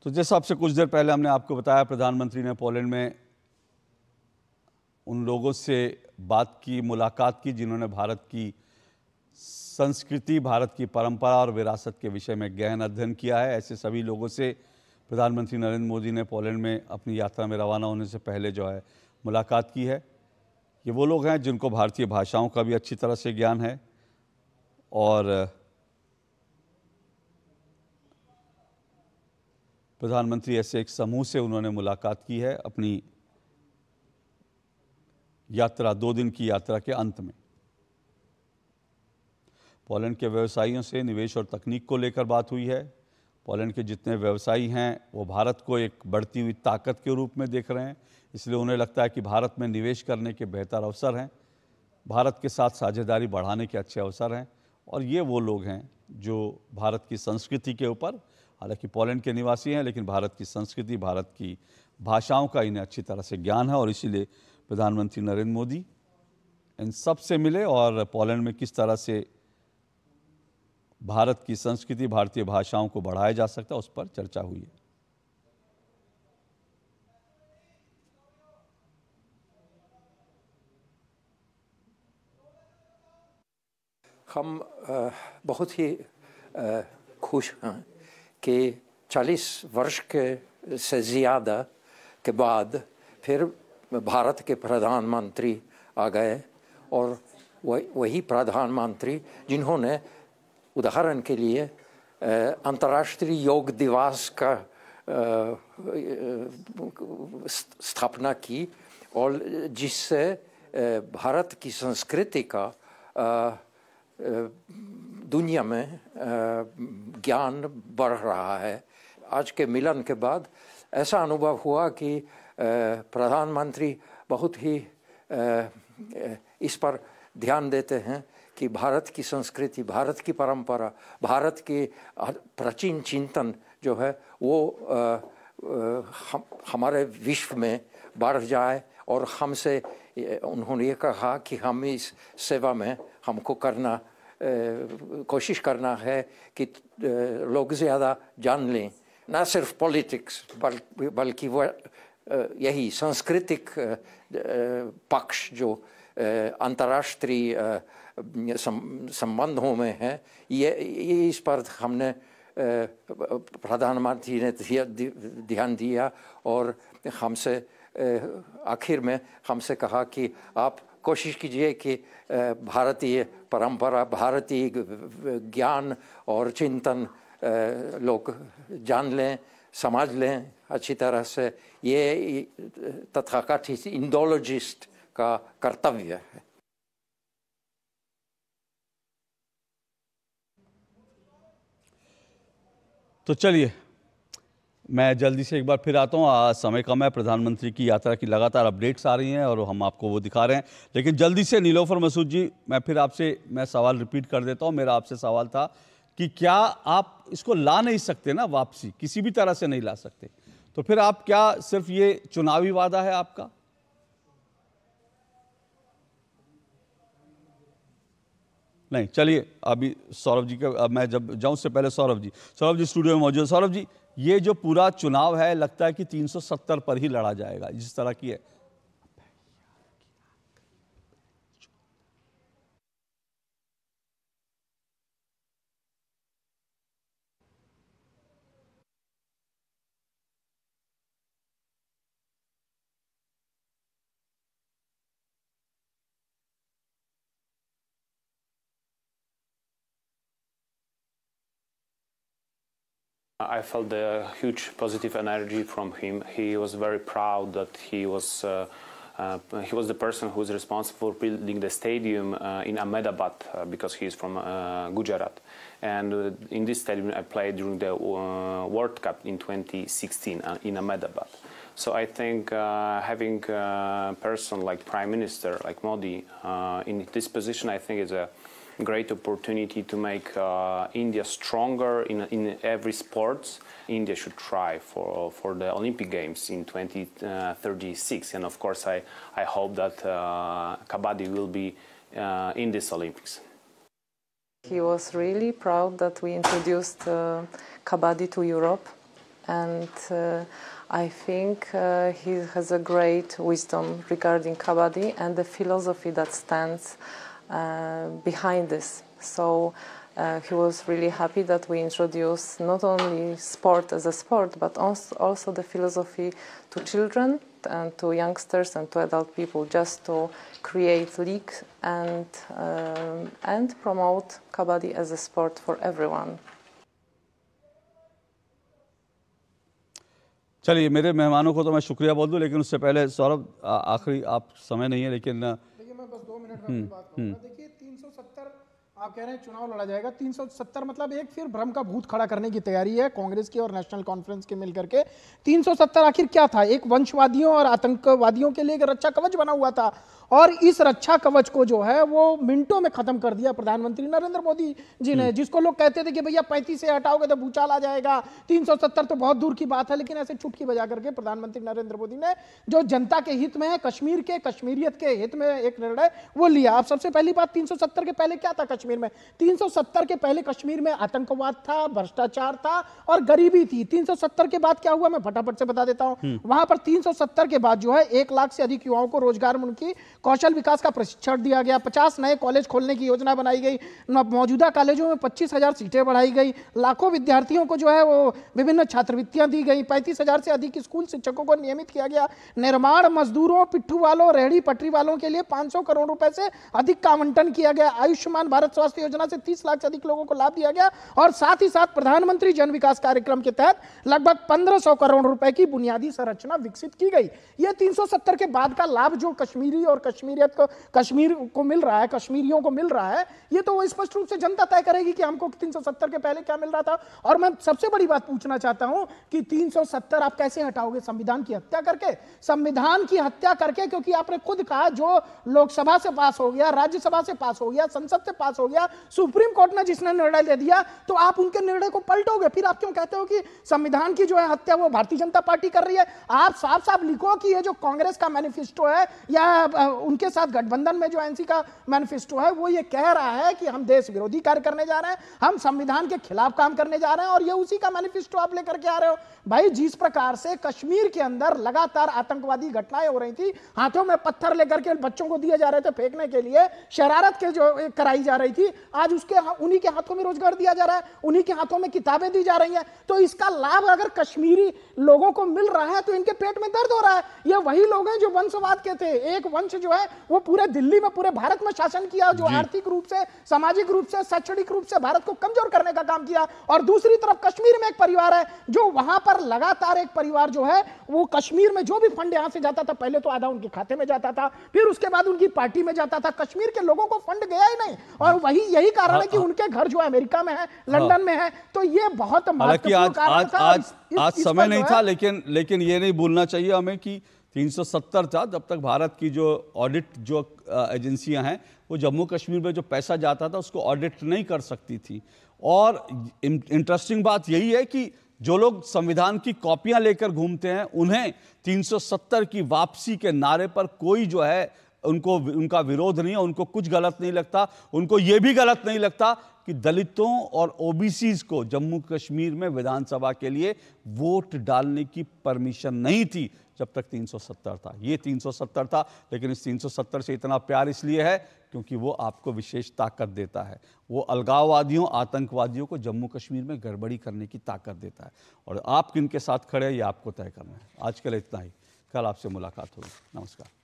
तो जैसा आपसे कुछ देर पहले हमने आपको बताया, प्रधानमंत्री ने पोलैंड में उन लोगों से बात की, मुलाकात की जिन्होंने भारत की संस्कृति, भारत की परंपरा और विरासत के विषय में गहन अध्ययन किया है। ऐसे सभी लोगों से प्रधानमंत्री नरेंद्र मोदी ने पोलैंड में अपनी यात्रा में रवाना होने से पहले जो है मुलाकात की है। ये वो लोग हैं जिनको भारतीय भाषाओं का भी अच्छी तरह से ज्ञान है और प्रधानमंत्री ऐसे एक समूह से उन्होंने मुलाकात की है अपनी यात्रा, 2 दिन की यात्रा के अंत में। पोलैंड के व्यवसायियों से निवेश और तकनीक को लेकर बात हुई है। पोलैंड के जितने व्यवसायी हैं वो भारत को एक बढ़ती हुई ताकत के रूप में देख रहे हैं, इसलिए उन्हें लगता है कि भारत में निवेश करने के बेहतर अवसर हैं, भारत के साथ साझेदारी बढ़ाने के अच्छे अवसर हैं। और ये वो लोग हैं जो भारत की संस्कृति के ऊपर, हालांकि पोलैंड के निवासी हैं, लेकिन भारत की संस्कृति, भारत की भाषाओं का इन्हें अच्छी तरह से ज्ञान है और इसीलिए प्रधानमंत्री नरेंद्र मोदी इन सब से मिले और पोलैंड में किस तरह से भारत की संस्कृति, भारतीय भाषाओं को बढ़ाया जा सकता है उस पर चर्चा हुई है। हम बहुत ही खुश हैं कि 40 वर्ष के से ज़्यादा के बाद फिर भारत के प्रधानमंत्री आ गए और वही प्रधानमंत्री जिन्होंने उदाहरण के लिए अंतर्राष्ट्रीय योग दिवस का स्थापना की और जिससे भारत की संस्कृति का दुनिया में ज्ञान बढ़ रहा है। आज के मिलन के बाद ऐसा अनुभव हुआ कि प्रधानमंत्री बहुत ही इस पर ध्यान देते हैं कि भारत की संस्कृति, भारत की परंपरा, भारत की प्राचीन चिंतन जो है वो हमारे विश्व में बढ़ जाए और हमसे उन्होंने ये कहा कि हम इस सेवा में हमको करना कोशिश करना है कि लोग ज़्यादा जान लें, ना सिर्फ पॉलिटिक्स बल्कि वह यही सांस्कृतिक पक्ष जो अंतर्राष्ट्रीय संबंधों में है। ये इस पर हमने प्रधानमंत्री ने ध्यान दिया और हमसे आखिर में हमसे कहा कि आप कोशिश कीजिए कि भारतीय परंपरा, भारतीय ज्ञान और चिंतन लोग जान लें, समझ लें अच्छी तरह से। ये तथाकथित इंडोलॉजिस्ट का कर्तव्य है। तो चलिए मैं जल्दी से एक बार फिर आता हूँ। आज समय कम है, प्रधानमंत्री की यात्रा की लगातार अपडेट्स आ रही हैं और हम आपको वो दिखा रहे हैं। लेकिन जल्दी से नीलोफर मसूद जी, मैं फिर आपसे सवाल रिपीट कर देता हूँ। मेरा आपसे सवाल था कि क्या आप इसको ला नहीं सकते ना वापसी, किसी भी तरह से नहीं ला सकते, तो फिर आप क्या सिर्फ ये चुनावी वादा है आपका? नहीं, चलिए अभी सौरभ जी का मैं जब जाऊं उससे पहले सौरभ जी स्टूडियो में मौजूद। सौरभ जी, ये जो पूरा चुनाव है लगता है कि 370 पर ही लड़ा जाएगा जिस तरह की है। I felt a huge positive energy from him. He was very proud that he was the person who was responsible for building the stadium in Ahmedabad because he is from Gujarat. And in this stadium I played during the World Cup in 2016 in Ahmedabad. So I think having a person like Prime Minister, like Modi, in this position, I think is a great opportunity to make India stronger in every sport. India should try for the Olympic Games in 2036, and of course I hope that Kabaddi will be in this Olympics. He was really proud that we introduced Kabaddi to Europe, and I think he has a great wisdom regarding Kabaddi and the philosophy that stands behind this. So he was really happy that we introduced not only sport as a sport, but also the philosophy to children and to youngsters and to adult people, just to create leagues and promote Kabaddi as a sport for everyone. चलिए, मेरे मेहमानों को तो मैं शुक्रिया बोल दूं, लेकिन उससे पहले सौरभ, आखिरी आप समय नहीं है, लेकिन देखिए मैं बस 2 मिनट में बात करूंगा। देखिए 370 आप कह रहे हैं चुनाव लड़ा जाएगा, 370 मतलब एक फिर भ्रम का भूत खड़ा करने की तैयारी है कांग्रेस की और नेशनल कॉन्फ्रेंस के मिलकर के। 370 आखिर क्या था? एक वंशवादियों और आतंकवादियों के लिए एक रक्षा कवच बना हुआ था, और इस रक्षा कवच को जो है वो मिनटों में खत्म कर दिया प्रधानमंत्री नरेंद्र मोदी जी ने। जिसको लोग कहते थे कि भैया 35 से हटाओगे तो भूचाल आ जाएगा, 370 तो बहुत दूर की बात है, लेकिन ऐसे चुटकी बजा करके प्रधानमंत्री नरेंद्र मोदी ने जो जनता के हित में है, कश्मीर के कश्मीरियत के हित में एक निर्णय वो लिया। अब सबसे पहली बात, 370 के पहले क्या था कश्मीर में? 370 के पहले कश्मीर में आतंकवाद था, भ्रष्टाचार था और गरीबी थी। 370 के बाद क्या हुआ मैं फटाफट से बता देता हूं। वहां पर 370 के बाद जो है 1 लाख से अधिक युवाओं को रोजगार मुखी कौशल विकास का प्रशिक्षण दिया गया, 50 नए कॉलेज खोलने की योजना बनाई गई, मौजूदा कॉलेजों में 25,000 सीटें बढ़ाई गई, लाखों विद्यार्थियों को जो है वो विभिन्न छात्रवृत्तियां दी गई, 35,000 से अधिक स्कूल शिक्षकों को नियमित किया गया, निर्माण मजदूरों, पिट्ठू वालों, रेहड़ी पटरी वालों के लिए 500 करोड़ रुपए से अधिक का आवंटन किया गया, आयुष्मान भारत स्वास्थ्य योजना से 30 लाख से अधिक लोगों को लाभ दिया गया, और साथ ही साथ प्रधानमंत्री जन विकास कार्यक्रम के तहत लगभग 1500 करोड़ रुपए की बुनियादी संरचना विकसित की गई। यह 370 के बाद का लाभ जो कश्मीरी और कश्मीर को मिल रहा है, कश्मीरियों को मिल रहा है, ये तो वो स्पष्ट रूप से जनता तय करेगी कि हमको 370 के पहले क्या मिल रहा था। और मैं सबसे बड़ी बात पूछना चाहता हूं कि 370 आप कैसे हटाओगे? संविधान की हत्या करके, संविधान की हत्या करके, क्योंकि आपने खुद कहा जो लोकसभा से पास हो गया, राज्यसभा से पास हो गया, संसद से पास हो गया, सुप्रीम कोर्ट ने जिसने निर्णय ले दिया, तो आप उनके निर्णय को पलटोगे। फिर आप क्यों कहते हो कि संविधान की जो है हत्या वो भारतीय जनता पार्टी कर रही है? आप साफ साफ लिखो कि ये जो कांग्रेस का मैनिफेस्टो है या उनके साथ गठबंधन में जो एनसी का मैनिफेस्टो है वो ये कह रहा है कि हम देश विरोधी कार्य करने जा रहे हैं, हम संविधान के खिलाफ काम करने जा रहे हैं, और ये उसी का मैनिफेस्टो आप लेकर के आ रहे हो। भाई जिस प्रकार से कश्मीर के अंदर लगातार आतंकवादी घटनाएं हो रही थी, हाथों में पत्थर लेकर के बच्चों को दिए जा रहे थे फेंकने के लिए, शरारत के जो कराई जा रही थी, आज उसके उन्हीं के हाथों में रोजगार दिया जा रहा है, उन्हीं के हाथों में किताबें दी जा रही हैं। तो इसका लाभ अगर कश्मीरी लोगों को मिल रहा है तो इनके पेट में दर्द हो रहा है। ये वही लोग हैं जो वंशवाद के थे, एक वंश जो है वो पूरे दिल्ली में, पूरे भारत में शासन किया, जो आर्थिक रूप से, सामाजिक रूप से, शैक्षणिक रूप से भारत को कमजोर करने का काम किया। और दूसरी तरफ कश्मीर में एक परिवार है जो वहां पर लगातार एक परिवार जो है वो कश्मीर में जो भी फंड यहां से जाता था, पहले तो आधा उनके खाते में जाता था, फिर उसके बाद उनकी पार्टी में जाता था, कश्मीर के लोगों को फंड गया ही नहीं। और यही कारण है कि उनके घर जो अमेरिका में है, लंदन में है। तो ये बहुत महत्वपूर्ण कारण था। आज समय नहीं था, लेकिन ये नहीं भूलना चाहिए हमें कि 370 था जब तक भारत की जो ऑडिट जो एजेंसियां हैं वो जम्मू कश्मीर में जो पैसा जाता था उसको ऑडिट नहीं कर सकती थी। और इंटरेस्टिंग बात यही है कि जो लोग संविधान की कॉपियां लेकर घूमते हैं उन्हें 370 की वापसी के नारे पर कोई जो है उनका विरोध नहीं है, उनको कुछ गलत नहीं लगता। उनको यह भी गलत नहीं लगता कि दलितों और ओबीसीज को जम्मू कश्मीर में विधानसभा के लिए वोट डालने की परमिशन नहीं थी जब तक 370 था। ये 370 था, लेकिन इस 370 से इतना प्यार इसलिए है क्योंकि वो आपको विशेष ताकत देता है। वो अलगाववादियों, आतंकवादियों को जम्मू कश्मीर में गड़बड़ी करने की ताकत देता है। और आप किन के साथ खड़े हैं ये आपको तय करना है। आज के लिए इतना ही, कल आपसे मुलाकात होगी। नमस्कार।